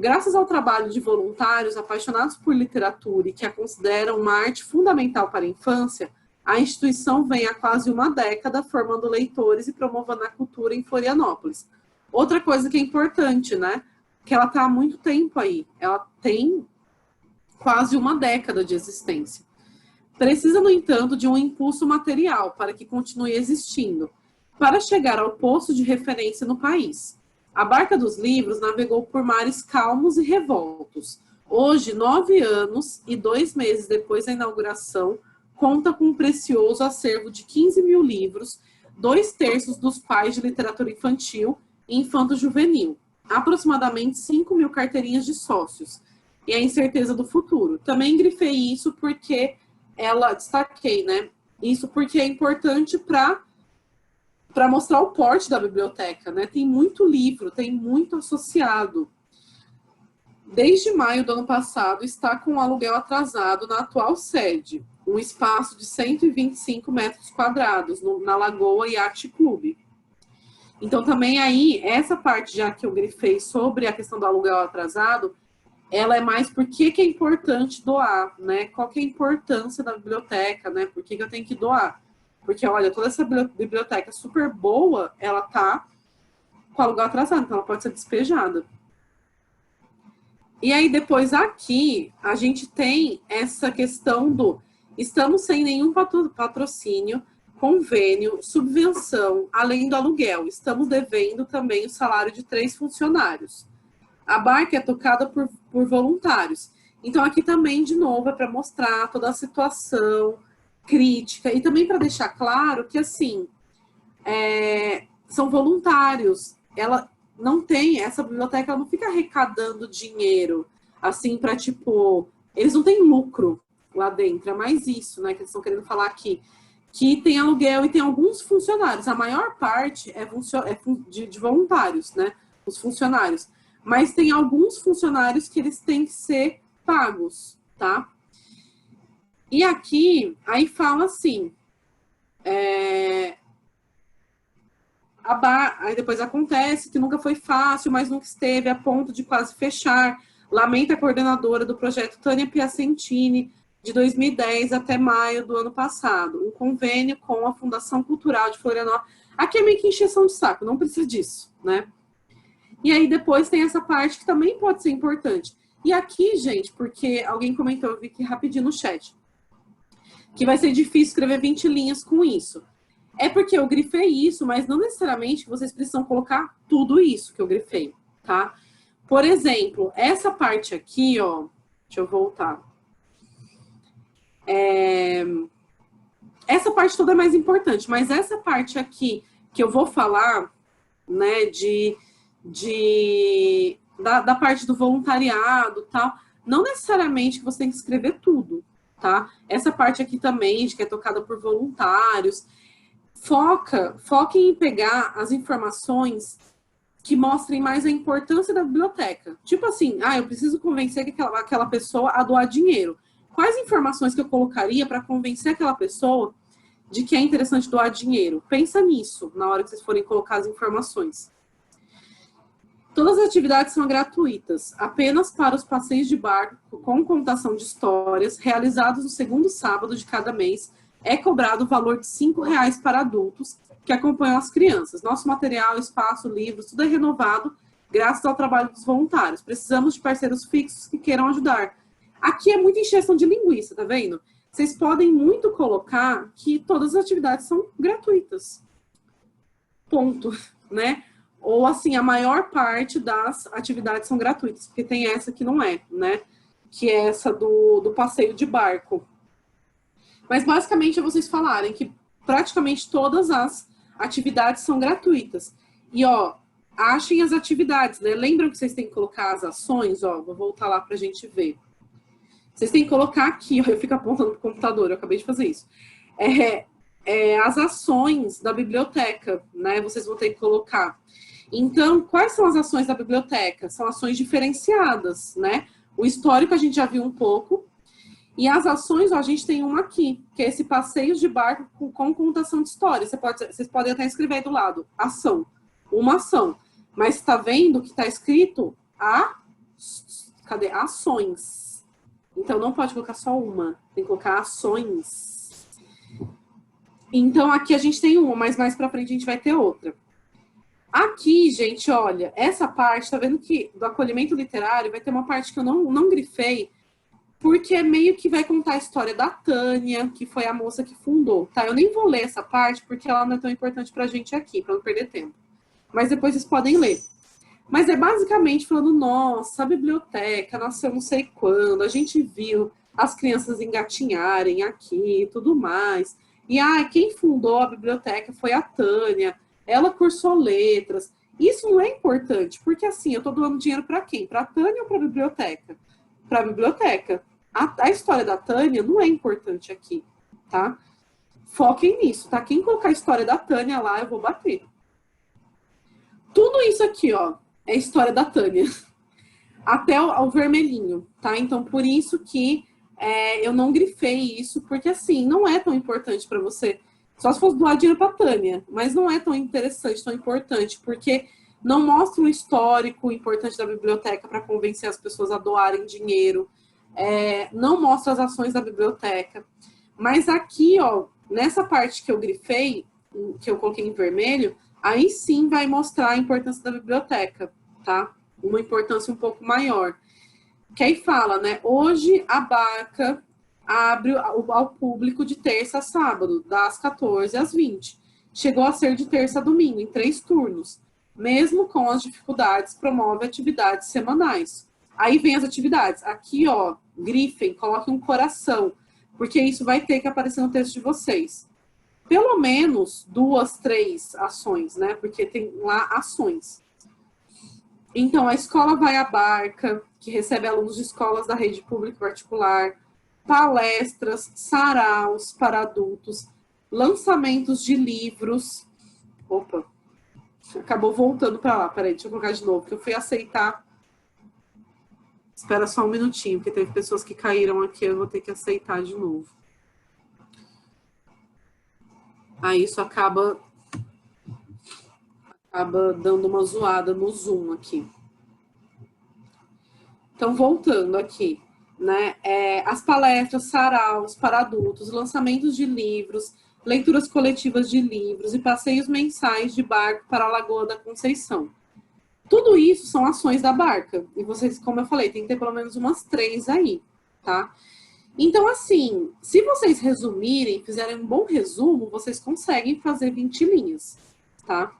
Graças ao trabalho de voluntários apaixonados por literatura e que a consideram uma arte fundamental para a infância, a instituição vem há quase uma década formando leitores e promovendo a cultura em Florianópolis. Outra coisa que é importante, né? Que ela está há muito tempo aí. Ela tem quase uma década de existência. Precisa, no entanto, de um impulso material para que continue existindo, para chegar ao posto de referência no país. A Barca dos Livros navegou por mares calmos e revoltos. Hoje, 9 anos e 2 meses depois da inauguração, conta com um precioso acervo de 15 mil livros, 2/3 dos pais de literatura infantil e infanto-juvenil, aproximadamente 5 mil carteirinhas de sócios, e a incerteza do futuro. Também grifei isso porque destaquei, né? Isso porque é importante para mostrar o porte da biblioteca, né? Tem muito livro, tem muito associado. Desde maio do ano passado, está com o aluguel atrasado na atual sede, um espaço de 125 metros quadrados, na Lagoa Yacht Club. Então, também aí, essa parte já que eu grifei sobre a questão do aluguel atrasado, ela é mais por que é importante doar, né? Qual que é a importância da biblioteca, né? Por que eu tenho que doar? Porque, olha, toda essa biblioteca super boa, ela tá com aluguel atrasado, então ela pode ser despejada. E aí, depois aqui, a gente tem essa questão do estamos sem nenhum patrocínio, convênio, subvenção, além do aluguel. Estamos devendo também o salário de 3 funcionários. A Barca é tocada por voluntários. Então, aqui também, de novo, é para mostrar toda a situação crítica e também para deixar claro que, assim, são voluntários. Ela não tem, essa biblioteca ela não fica arrecadando dinheiro, assim, para, tipo, eles não têm lucro lá dentro. É mais isso, né, que eles estão querendo falar aqui. Que tem aluguel e tem alguns funcionários. A maior parte é de voluntários, né, os funcionários. Mas tem alguns funcionários que eles têm que ser pagos, tá? E aqui, aí fala assim, aí depois acontece que nunca foi fácil, mas nunca esteve a ponto de quase fechar. Lamenta a coordenadora do projeto Tânia Piacentini, de 2010 até maio do ano passado. Um convênio com a Fundação Cultural de Florianópolis. Aqui é meio que encheção de saco, não precisa disso, né? E aí depois tem essa parte que também pode ser importante. E aqui, gente, porque alguém comentou, eu vi aqui rapidinho no chat, que vai ser difícil escrever 20 linhas com isso. É porque eu grifei isso, mas não necessariamente que vocês precisam colocar tudo isso que eu grifei, tá? Por exemplo, essa parte aqui, ó, deixa eu voltar. Essa parte toda é mais importante, mas essa parte aqui que eu vou falar, né, da parte do voluntariado e tal, não necessariamente que você tem que escrever tudo, tá? Essa parte aqui também, de que é tocada por voluntários, foca em pegar as informações que mostrem mais a importância da biblioteca. Tipo assim, eu preciso convencer aquela pessoa a doar dinheiro. Quais informações que eu colocaria para convencer aquela pessoa de que é interessante doar dinheiro? Pensa nisso na hora que vocês forem colocar as informações. Todas as atividades são gratuitas, apenas para os passeios de barco com contação de histórias, realizados no segundo sábado de cada mês, é cobrado o valor de R$5 para adultos que acompanham as crianças. Nosso material, espaço, livros, tudo é renovado graças ao trabalho dos voluntários. Precisamos de parceiros fixos que queiram ajudar. Aqui é muita encheção de linguiça, tá vendo? Vocês podem muito colocar que todas as atividades são gratuitas. Ponto, né? Ou assim, a maior parte das atividades são gratuitas, porque tem essa que não é, né? Que é essa do passeio de barco. Mas basicamente é vocês falarem que praticamente todas as atividades são gratuitas. E, ó, achem as atividades, né? Lembram que vocês têm que colocar as ações, ó, vou voltar lá pra gente ver. Vocês têm que colocar aqui, ó, eu fico apontando pro computador, eu acabei de fazer isso. As ações da biblioteca, né? Vocês vão ter que colocar. Então, quais são as ações da biblioteca? São ações diferenciadas, né? O histórico a gente já viu um pouco. E as ações, ó, a gente tem uma aqui, que é esse passeio de barco com contação de histórias. Vocês podem até escrever aí do lado, ação. Uma ação. Mas está vendo que está escrito Cadê? Ações. Então, não pode colocar só uma. Tem que colocar ações. Então, aqui a gente tem uma, mas mais pra frente a gente vai ter outra. Aqui, gente, olha, essa parte, tá vendo que do acolhimento literário vai ter uma parte que eu não grifei, porque meio que vai contar a história da Tânia, que foi a moça que fundou, tá? Eu nem vou ler essa parte, porque ela não é tão importante pra gente aqui, pra não perder tempo. Mas depois vocês podem ler. Mas é basicamente falando, nossa, a biblioteca nasceu não sei quando, a gente viu as crianças engatinharem aqui e tudo mais. E quem fundou a biblioteca foi a Tânia, ela cursou letras. Isso não é importante, porque assim, eu tô doando dinheiro para quem? Para a Tânia ou para a biblioteca? Para a biblioteca. A história da Tânia não é importante aqui, tá? Foquem nisso, tá? Quem colocar a história da Tânia lá, eu vou bater. Tudo isso aqui, ó, é a história da Tânia. Até o vermelhinho, tá? Então, por isso que eu não grifei isso, porque assim, não é tão importante para você. Só se fosse doar dinheiro para Tânia, mas não é tão interessante, tão importante, porque não mostra um histórico importante da biblioteca para convencer as pessoas a doarem dinheiro, não mostra as ações da biblioteca. Mas aqui, ó, nessa parte que eu grifei, que eu coloquei em vermelho, aí sim vai mostrar a importância da biblioteca, tá? Uma importância um pouco maior. Que aí fala, né? Hoje a Barca abre ao público de terça a sábado, das 14 às 20. Chegou a ser de terça a domingo, em 3 turnos. Mesmo com as dificuldades, promove atividades semanais. Aí vem as atividades. Aqui, ó, grifem, coloquem um coração, porque isso vai ter que aparecer no texto de vocês. Pelo menos 2, 3 ações, né? Porque tem lá ações. Então, a escola vai à Barca, que recebe alunos de escolas da rede pública e particular, palestras, saraus para adultos, lançamentos de livros. Opa, acabou voltando para lá. Peraí, deixa eu colocar de novo, que eu fui aceitar. Espera só um minutinho, porque teve pessoas que caíram aqui, eu vou ter que aceitar de novo. Aí isso acaba dando uma zoada no Zoom aqui. Então, voltando aqui, né? As palestras, saraus para adultos, lançamentos de livros, leituras coletivas de livros e passeios mensais de barco para a Lagoa da Conceição. Tudo isso são ações da Barca. E vocês, como eu falei, tem que ter pelo menos umas 3 aí, tá? Então, assim, se vocês resumirem, fizerem um bom resumo, vocês conseguem fazer 20 linhas, tá?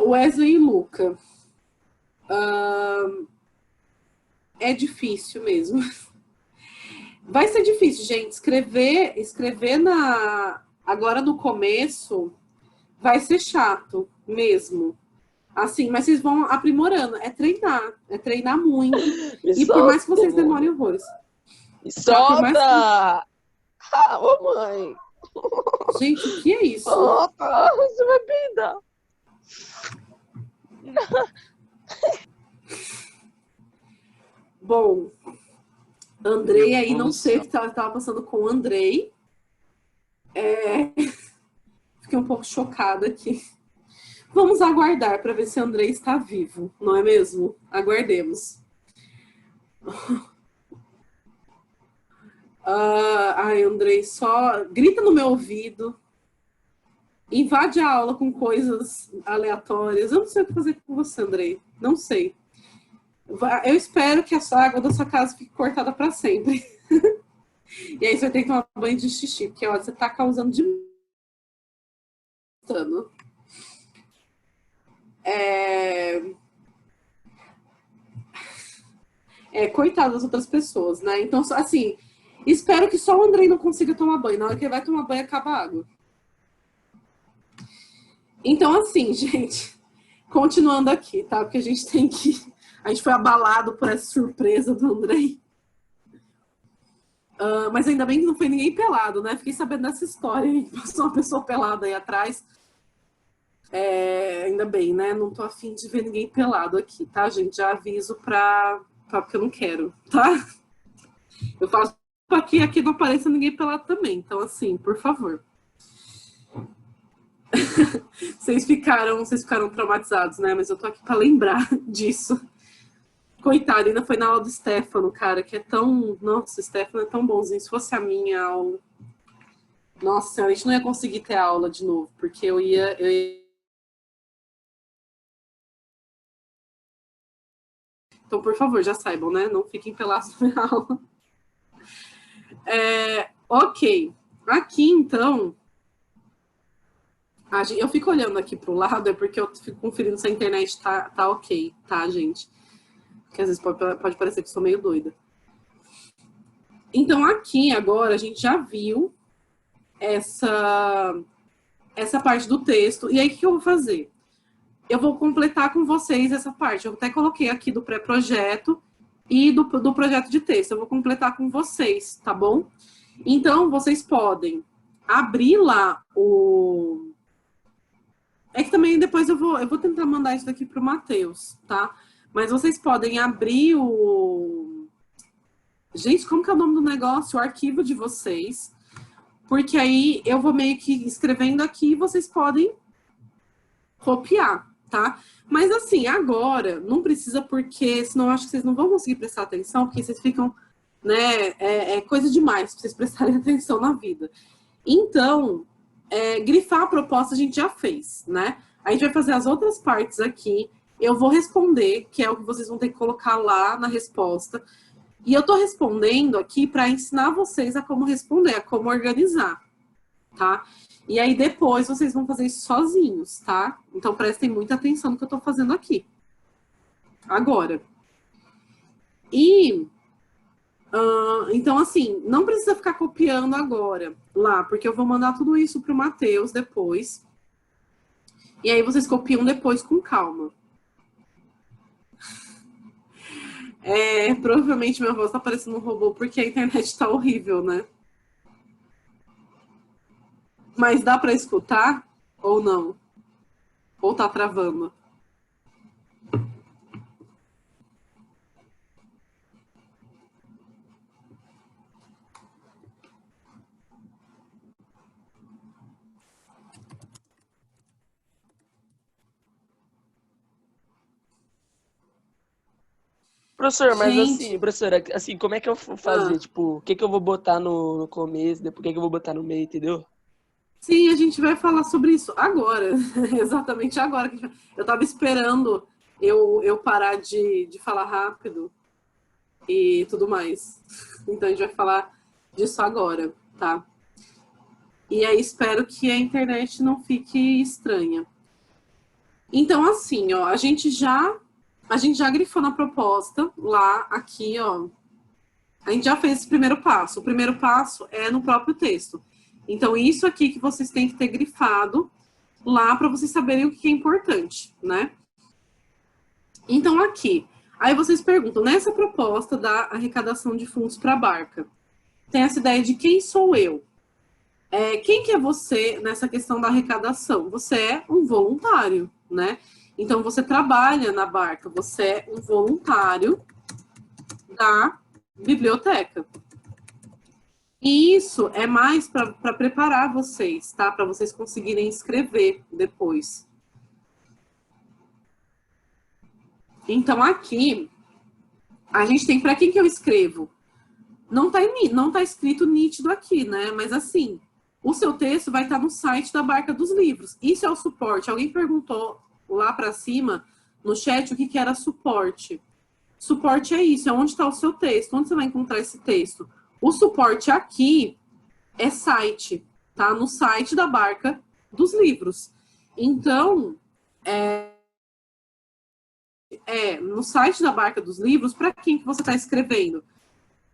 Wesley e Luca. É difícil mesmo. Vai ser difícil, gente. Escrever agora no começo vai ser chato mesmo. Assim, mas vocês vão aprimorando. É treinar muito. E por mais que vocês demorem horrores. Solta! Ah, ô mãe! Gente, o que é isso? Solta! Você vai peidar. Bom, Andrei aí, não sei o que estava passando com o Andrei. Fiquei um pouco chocada aqui. Vamos aguardar para ver se o Andrei está vivo, não é mesmo? Aguardemos. Andrei, só grita no meu ouvido. Invade a aula com coisas aleatórias. Eu não sei o que fazer com você, Andrei. Não sei. Eu espero que a água da sua casa fique cortada para sempre. E aí você vai ter que tomar banho de xixi, porque olha, você está causando de... Coitado das outras pessoas, né? Então, assim, espero que só o Andrei não consiga tomar banho. Na hora que ele vai tomar banho, acaba a água. Então, assim, gente, continuando aqui, tá? Porque a gente tem que... A gente foi abalado por essa surpresa do Andrei. Mas ainda bem que não foi ninguém pelado, né? Fiquei sabendo dessa história, hein? Passou uma pessoa pelada aí atrás. Ainda bem, né? Não tô afim de ver ninguém pelado aqui, tá, gente? Já aviso porque eu não quero, tá? Eu faço aqui não apareça ninguém pelado também. Então, assim, por favor. Vocês ficaram traumatizados, né? Mas eu tô aqui para lembrar disso. Coitada, ainda foi na aula do Stefano, cara, que é tão... Nossa, o Stefano é tão bonzinho. Se fosse a minha aula... Nossa senhora, a gente não ia conseguir ter aula de novo, porque eu ia... Então, por favor, já saibam, né? Não fiquem pelados na minha aula. Ok. Aqui, então... Eu fico olhando aqui pro lado, é porque eu fico conferindo se a internet tá ok, tá, gente? Porque às vezes pode parecer que eu sou meio doida. Então, aqui, agora, a gente já viu essa parte do texto. E aí, o que eu vou fazer? Eu vou completar com vocês essa parte. Eu até coloquei aqui do pré-projeto e do projeto de texto. Eu vou completar com vocês, tá bom? Então, vocês podem abrir lá o... É que também depois eu vou tentar mandar isso daqui pro Matheus, tá? Mas vocês podem abrir o... Gente, como que é o nome do negócio? O arquivo de vocês. Porque aí eu vou meio que escrevendo aqui e vocês podem copiar, tá? Mas assim, agora, não precisa porque, senão eu acho que vocês não vão conseguir prestar atenção, porque vocês ficam, né, é coisa demais pra vocês prestarem atenção na vida. Então, grifar a proposta a gente já fez, né? A gente vai fazer as outras partes aqui, eu vou responder, que é o que vocês vão ter que colocar lá na resposta. E eu tô respondendo aqui para ensinar vocês a como responder, a como organizar, tá? E aí depois vocês vão fazer isso sozinhos, tá? Então prestem muita atenção no que eu tô fazendo aqui. Agora. E... então, assim, não precisa ficar copiando agora lá, porque eu vou mandar tudo isso pro Matheus depois. E aí vocês copiam depois com calma. Provavelmente minha voz tá parecendo um robô porque a internet tá horrível, né? Mas dá pra escutar ou não? Ou tá travando? Professor, mas assim, Gente, professora, assim, como é que eu vou fazer? Tipo, o que que eu vou botar no começo, depois o que que eu vou botar no meio, entendeu? sim, a gente vai falar sobre isso agora. Exatamente agora. Eu tava esperando eu parar de falar rápido e tudo mais. Então a gente vai falar disso agora, tá? E aí espero que a internet não fique estranha. Então, assim, ó, a gente já grifou na proposta lá, aqui, ó. A gente já fez esse primeiro passo. O primeiro passo é no próprio texto. Então, isso aqui que vocês têm que ter grifado lá para vocês saberem o que é importante, né? Então, aqui. Aí vocês perguntam, nessa proposta da arrecadação de fundos para a barca, tem essa ideia de quem sou eu? Quem que é você nessa questão da arrecadação? Você é um voluntário, né? Então, você trabalha na barca, você é um voluntário da biblioteca. E isso é mais para preparar vocês, tá? Para vocês conseguirem escrever depois. Então, aqui, a gente tem para quem que eu escrevo? Não tá escrito nítido aqui, né? Mas assim, o seu texto vai estar no site da Barca dos Livros. Isso é o suporte. Alguém perguntou lá para cima, no chat, o que que era suporte. Suporte é isso, é onde está o seu texto. Onde você vai encontrar esse texto? O suporte aqui é site, tá? No site da Barca dos Livros. Então, no site da Barca dos Livros, para quem que você está escrevendo?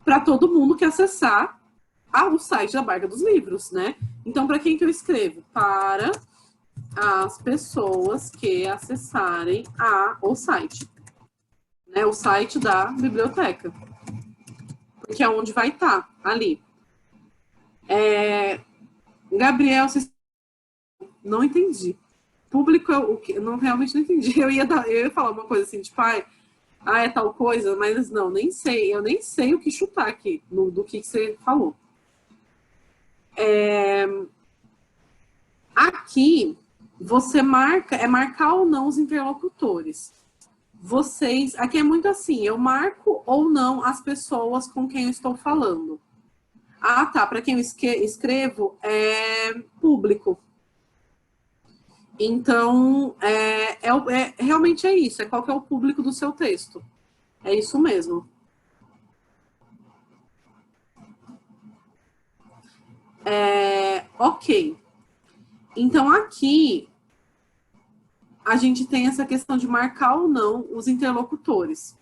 Para todo mundo que acessar o site da Barca dos Livros, né? Então, para quem que eu escrevo? Para as pessoas que acessarem o site, né? O site da biblioteca, porque é onde vai estar, ali. Gabriel, vocês... Não entendi. Público é o que? Não, realmente não entendi. Eu ia falar uma coisa assim, tipo, é tal coisa, mas não, nem sei. Eu nem sei o que chutar aqui do que você falou. Aqui, você marca, é marcar ou não os interlocutores. Vocês, aqui é muito assim, eu marco ou não as pessoas com quem eu estou falando. Ah, tá, para quem eu escrevo, é público. Então, realmente é isso, é qual que é o público do seu texto. É isso mesmo. Ok. Então, aqui, a gente tem essa questão de marcar ou não os interlocutores.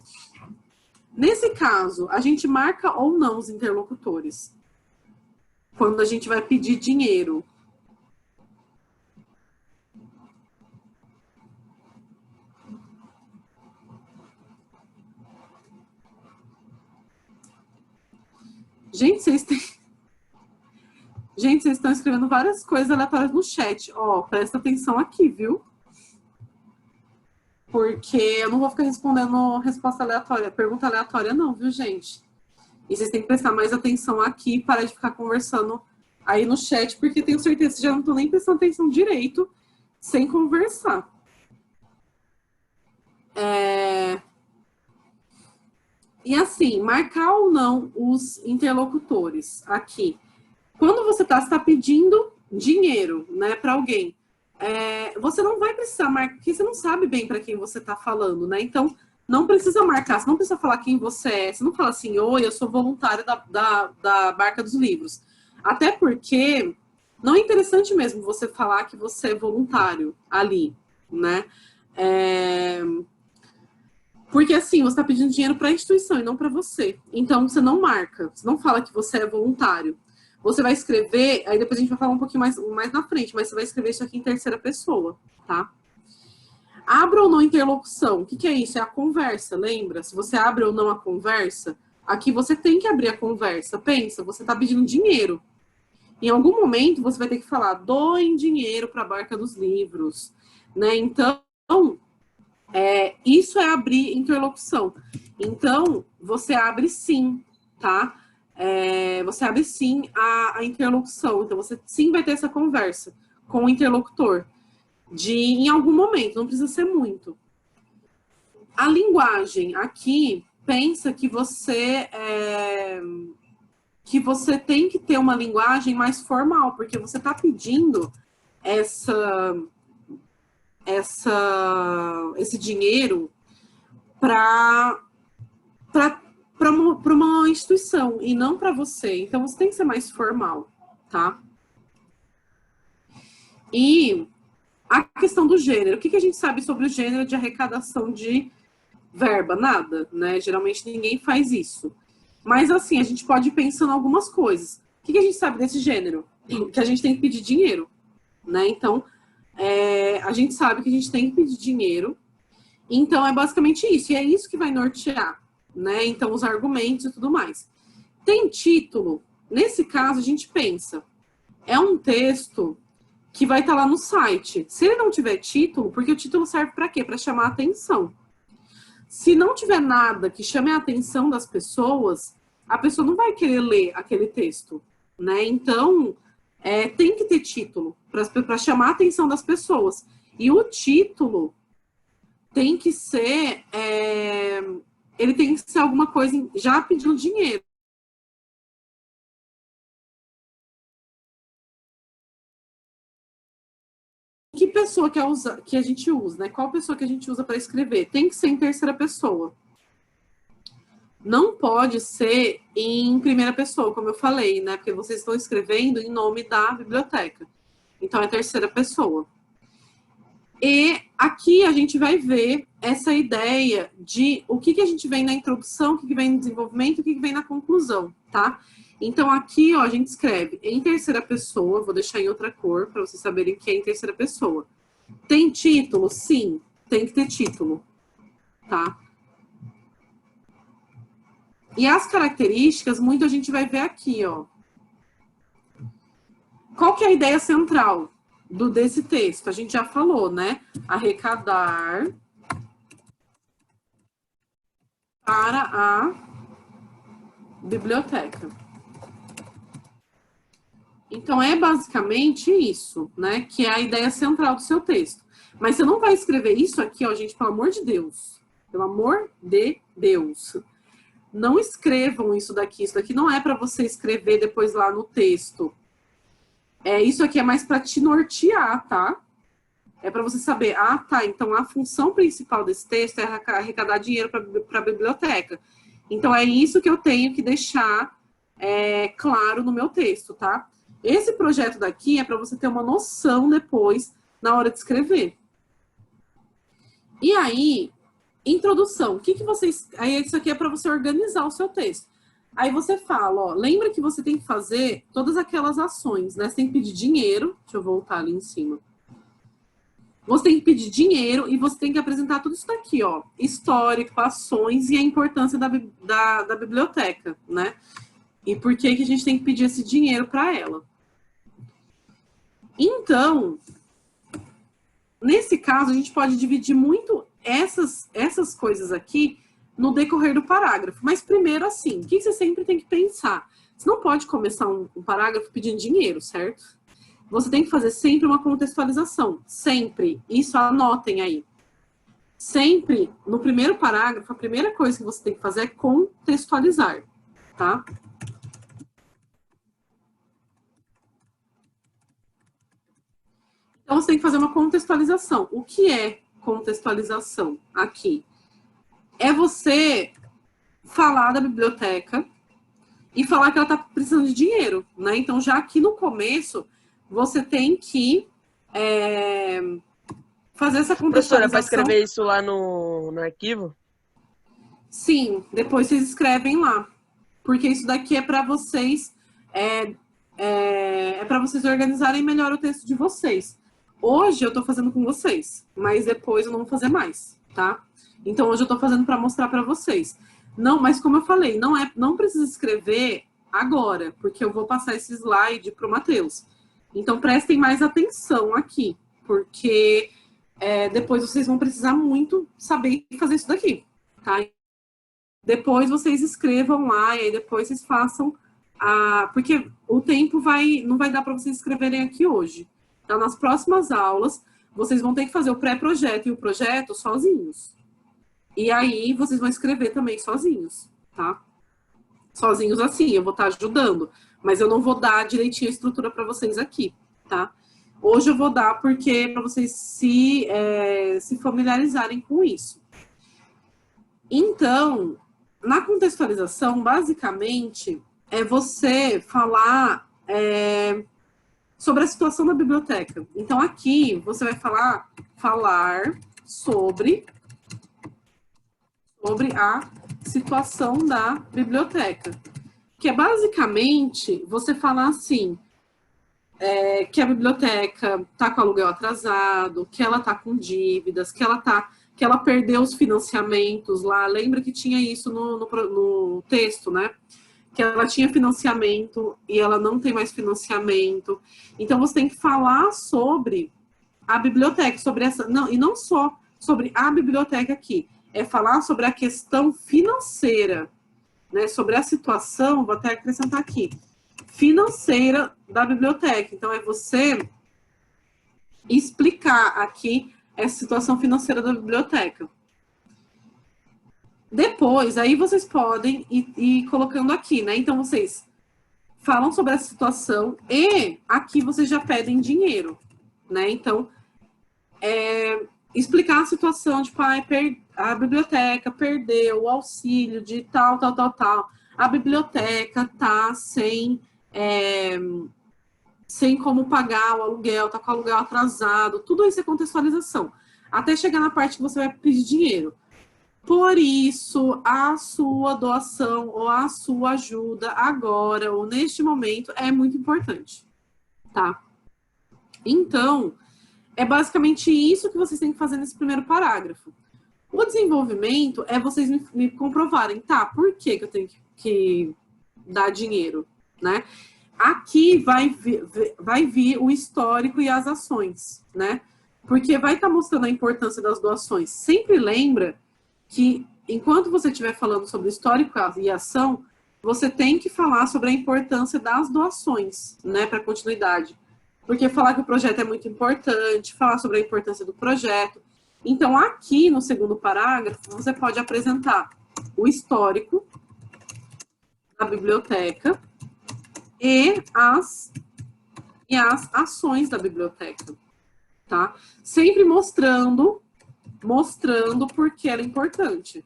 Nesse caso, a gente marca ou não os interlocutores. Quando a gente vai pedir dinheiro. Gente, vocês estão escrevendo várias coisas aleatórias no chat. Ó, presta atenção aqui, viu? Porque eu não vou ficar respondendo resposta aleatória, pergunta aleatória não, viu, gente? E vocês têm que prestar mais atenção aqui, parar de ficar conversando aí no chat, porque tenho certeza que vocês já não estão nem prestando atenção direito, sem conversar. E assim, marcar ou não os interlocutores aqui. Quando você está pedindo dinheiro, né, para alguém, você não vai precisar marcar, porque você não sabe bem para quem você está falando, né? Então, não precisa marcar, você não precisa falar quem você é. Você não fala assim, oi, eu sou voluntário da Barca dos Livros. Até porque não é interessante mesmo você falar que você é voluntário ali, né? Porque assim, você está pedindo dinheiro para a instituição e não para você. Então, você não marca, você não fala que você é voluntário. Você vai escrever, aí depois a gente vai falar um pouquinho mais na frente, mas você vai escrever isso aqui em terceira pessoa, tá? Abra ou não interlocução. O que é isso? É a conversa, lembra? Se você abre ou não a conversa, aqui você tem que abrir a conversa. Pensa, você está pedindo dinheiro. Em algum momento, você vai ter que falar, doem dinheiro para a Barca dos Livros, né? Então, isso é abrir interlocução. Então, você abre sim, tá? Você abre sim a interlocução. Então, você sim vai ter essa conversa com o interlocutor. Em algum momento, não precisa ser muito. A linguagem aqui, pensa que você tem que ter uma linguagem mais formal, porque você está pedindo esse dinheiro para uma instituição e não para você. Então, você tem que ser mais formal, tá? E a questão do gênero. O que a gente sabe sobre o gênero de arrecadação de verba? Nada, né? Geralmente ninguém faz isso. Mas, assim, a gente pode ir pensando em algumas coisas. O que a gente sabe desse gênero? Que a gente tem que pedir dinheiro, né? Então, a gente sabe que a gente tem que pedir dinheiro. Então, é basicamente isso. E é isso que vai nortear, né? Então, os argumentos e tudo mais. Tem título. Nesse caso, a gente pensa, é um texto que vai estar lá no site. Se ele não tiver título, porque o título serve para quê? Para chamar a atenção. Se não tiver nada que chame a atenção das pessoas, a pessoa não vai querer ler aquele texto, né? Então, tem que ter título para chamar a atenção das pessoas. E o título tem que ser, ele tem que ser alguma coisa já pedindo dinheiro. Que pessoa que a gente usa, né? Qual pessoa que a gente usa para escrever? Tem que ser em terceira pessoa. Não pode ser em primeira pessoa, como eu falei, né? Porque vocês estão escrevendo em nome da biblioteca. Então, é terceira pessoa. E aqui a gente vai ver essa ideia de o que a gente vem na introdução, o que vem no desenvolvimento, o que vem na conclusão, tá? Então, aqui, ó, a gente escreve em terceira pessoa, vou deixar em outra cor, para vocês saberem que é em terceira pessoa. Tem título? Sim, tem que ter título, tá? E as características, muito a gente vai ver aqui, ó. Qual que é a ideia central desse texto? A gente já falou, né? Arrecadar para a biblioteca. Então, é basicamente isso, né? Que é a ideia central do seu texto. Mas você não vai escrever isso aqui, ó, gente, pelo amor de Deus. Pelo amor de Deus. Não escrevam isso daqui. Isso daqui não é para você escrever depois lá no texto. Isso aqui é mais para te nortear, tá? É para você saber, tá, então a função principal desse texto é arrecadar dinheiro para a biblioteca. Então, é isso que eu tenho que deixar claro no meu texto, tá? Esse projeto daqui é para você ter uma noção depois, na hora de escrever. E aí, introdução. O que vocês... Aí, isso aqui é para você organizar o seu texto. Aí você fala, ó, lembra que você tem que fazer todas aquelas ações, né? Você tem que pedir dinheiro. Deixa eu voltar ali em cima. Você tem que pedir dinheiro e você tem que apresentar tudo isso daqui, ó. Histórico, ações e a importância da biblioteca, né? E por que a gente tem que pedir esse dinheiro para ela. Então, nesse caso, a gente pode dividir muito essas coisas aqui no decorrer do parágrafo. Mas primeiro, assim, o que você sempre tem que pensar? Você não pode começar um parágrafo pedindo dinheiro, certo? Você tem que fazer sempre uma contextualização. Sempre. Isso anotem aí. Sempre, no primeiro parágrafo, a primeira coisa que você tem que fazer é contextualizar, tá? Então, você tem que fazer uma contextualização. O que é contextualização aqui? É você falar da biblioteca e falar que ela está precisando de dinheiro, né? Então, já aqui no começo, você tem que fazer essa contextualização. Professora, para escrever isso lá no arquivo? Sim, depois vocês escrevem lá. Porque isso daqui é para vocês... É para vocês organizarem melhor o texto de vocês. Hoje eu tô fazendo com vocês, mas depois eu não vou fazer mais, tá? Então hoje eu tô fazendo para mostrar para vocês. Não, mas como eu falei, não precisa escrever agora, porque eu vou passar esse slide pro Matheus. Então prestem mais atenção aqui, porque depois vocês vão precisar muito saber fazer isso daqui, tá? Depois vocês escrevam lá e aí depois vocês façam porque o tempo não vai dar para vocês escreverem aqui hoje. Então, nas próximas aulas, vocês vão ter que fazer o pré-projeto e o projeto sozinhos. E aí, vocês vão escrever também sozinhos, tá? Sozinhos assim, eu vou estar ajudando. Mas eu não vou dar direitinho a estrutura para vocês aqui, tá? Hoje eu vou dar porque para vocês se familiarizarem com isso. Então, na contextualização, basicamente, é você falar sobre a situação da biblioteca. Então, aqui, você vai falar sobre a situação da biblioteca. Que é basicamente você falar assim, que a biblioteca está com aluguel atrasado, que ela está com dívidas, que ela perdeu os financiamentos lá. Lembra que tinha isso no texto, né? Que ela tinha financiamento e ela não tem mais financiamento. Então, você tem que falar sobre a biblioteca, sobre essa... Não, e não só sobre a biblioteca aqui. É falar sobre a questão financeira, né? Sobre a situação, vou até acrescentar aqui, financeira da biblioteca. Então, é você explicar aqui essa situação financeira da biblioteca. Depois, aí vocês podem ir colocando aqui, né? Então, vocês falam sobre essa situação e aqui vocês já pedem dinheiro, né? Então, explicar a situação, tipo, a biblioteca perdeu o auxílio de tal. A biblioteca tá sem como pagar o aluguel, tá com o aluguel atrasado. Tudo isso é contextualização. Até chegar na parte que você vai pedir dinheiro. Por isso, a sua doação ou a sua ajuda agora ou neste momento é muito importante, tá? Então, é basicamente isso que vocês têm que fazer nesse primeiro parágrafo. O desenvolvimento é vocês me comprovarem, tá? Por que eu tenho que dar dinheiro, né? Aqui vai vir o histórico e as ações, né? Porque vai estar mostrando a importância das doações. Sempre lembra que, enquanto você estiver falando sobre histórico e ação, você tem que falar sobre a importância das doações, né, para continuidade. Porque falar que o projeto é muito importante, falar sobre a importância do projeto. Então, aqui no segundo parágrafo, você pode apresentar o histórico da biblioteca e as ações da biblioteca, tá? Sempre mostrando por que ela é importante.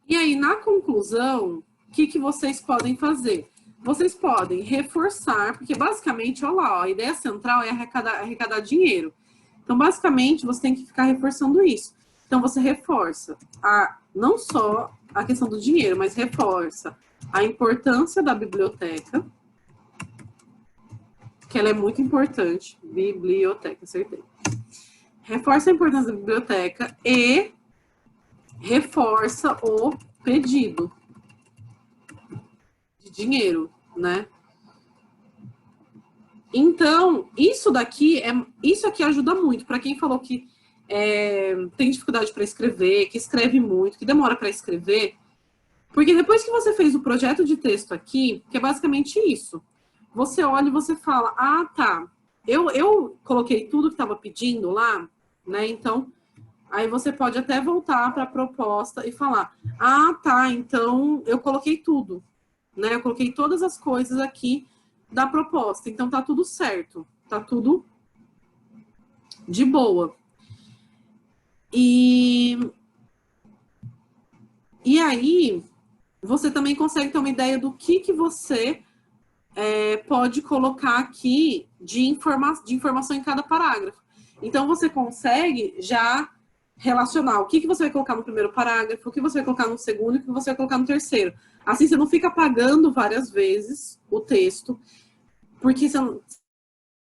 E aí, na conclusão, o que vocês podem fazer? Vocês podem reforçar, porque basicamente, olha lá, ó, a ideia central é arrecadar dinheiro. Então, basicamente, você tem que ficar reforçando isso. Então, você reforça não só a questão do dinheiro, mas reforça a importância da biblioteca, que ela é muito importante. Biblioteca, acertei. Reforça a importância da biblioteca e reforça o pedido de dinheiro, né? Então, isso aqui ajuda muito. Para quem falou que tem dificuldade para escrever, que escreve muito, que demora para escrever, porque depois que você fez o projeto de texto aqui, que é basicamente isso, você olha e você fala, ah, tá, eu coloquei tudo que estava pedindo lá, né? Então, aí você pode até voltar para a proposta e falar, ah, tá, então eu coloquei tudo, né? Eu coloquei todas as coisas aqui da proposta, então tá tudo certo, tá tudo de boa. E aí, você também consegue ter uma ideia do que você pode colocar aqui de informação em cada parágrafo. Então, você consegue já relacionar o que você vai colocar no primeiro parágrafo, o que você vai colocar no segundo e o que você vai colocar no terceiro. Assim, você não fica apagando várias vezes o texto, porque você não...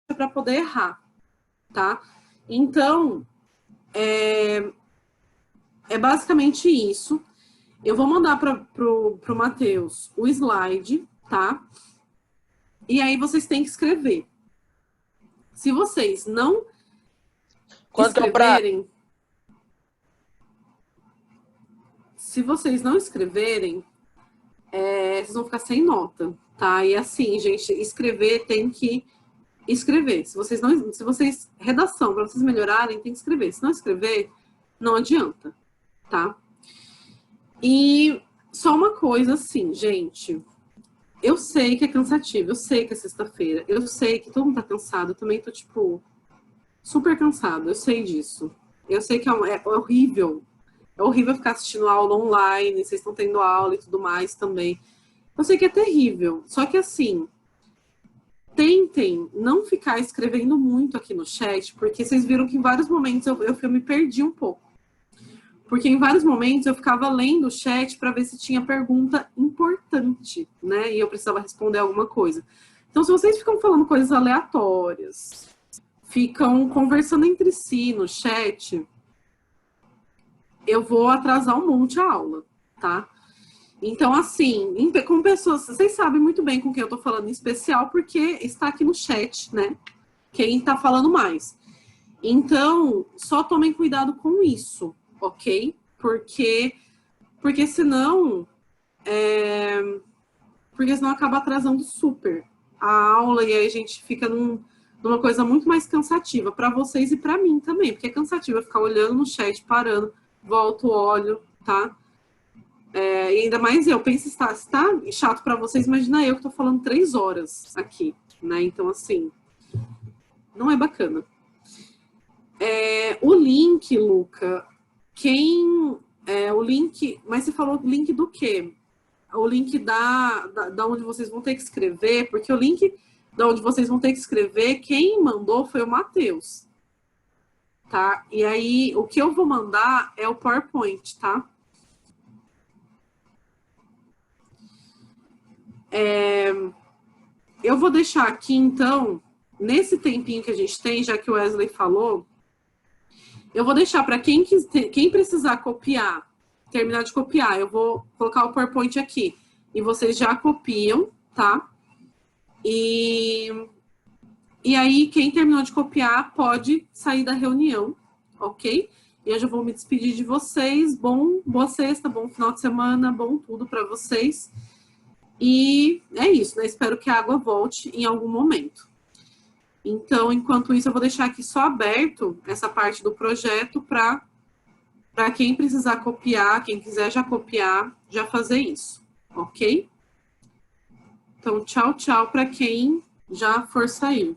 para poder errar, tá? Então, é basicamente isso. Eu vou mandar pro Matheus o slide, tá? E aí vocês têm que escrever. Se vocês não escreverem... Se vocês não escreverem, vocês vão ficar sem nota, tá? E assim, gente, escrever tem que escrever. Se vocês redação, para vocês melhorarem, tem que escrever. Se não escrever, não adianta, tá? E só uma coisa assim, gente. Eu sei que é cansativo, eu sei que é sexta-feira, eu sei que todo mundo tá cansado, eu também tô, tipo, super cansado, eu sei disso. Eu sei que é horrível. É horrível ficar assistindo aula online, vocês estão tendo aula e tudo mais também. Eu sei que é terrível, só que assim, tentem não ficar escrevendo muito aqui no chat, porque vocês viram que em vários momentos eu me perdi um pouco. Porque em vários momentos eu ficava lendo o chat para ver se tinha pergunta importante, né? E eu precisava responder alguma coisa. Então, se vocês ficam falando coisas aleatórias, ficam conversando entre si no chat, eu vou atrasar um monte a aula, tá? Então, assim, com pessoas... Vocês sabem muito bem com quem eu tô falando em especial, porque está aqui no chat, né? Quem tá falando mais. Então, só tomem cuidado com isso, ok? Porque senão... Porque senão acaba atrasando super a aula e aí a gente fica numa coisa muito mais cansativa para vocês e para mim também, porque é cansativo ficar olhando no chat, parando, volto, olho, tá? E ainda mais eu penso, se tá chato para vocês, imagina eu que tô falando 3 horas aqui, né? Então, assim, não é bacana. O link, Luca, o link, mas você falou o link do quê? O link da onde vocês vão ter que escrever, porque o link da onde vocês vão ter que escrever, quem mandou foi o Matheus, tá? E aí, o que eu vou mandar é o PowerPoint, tá? Eu vou deixar aqui, então, nesse tempinho que a gente tem, já que o Wesley falou, eu vou deixar para quem precisar copiar, terminar de copiar, eu vou colocar o PowerPoint aqui. E vocês já copiam, tá? E aí, quem terminou de copiar pode sair da reunião, ok? E eu já vou me despedir de vocês. Boa sexta, bom final de semana, bom tudo para vocês. E é isso, né? Espero que a água volte em algum momento. Então, enquanto isso, eu vou deixar aqui só aberto essa parte do projeto para quem precisar copiar, quem quiser já copiar, já fazer isso, ok? Então, tchau, tchau para quem já for sair.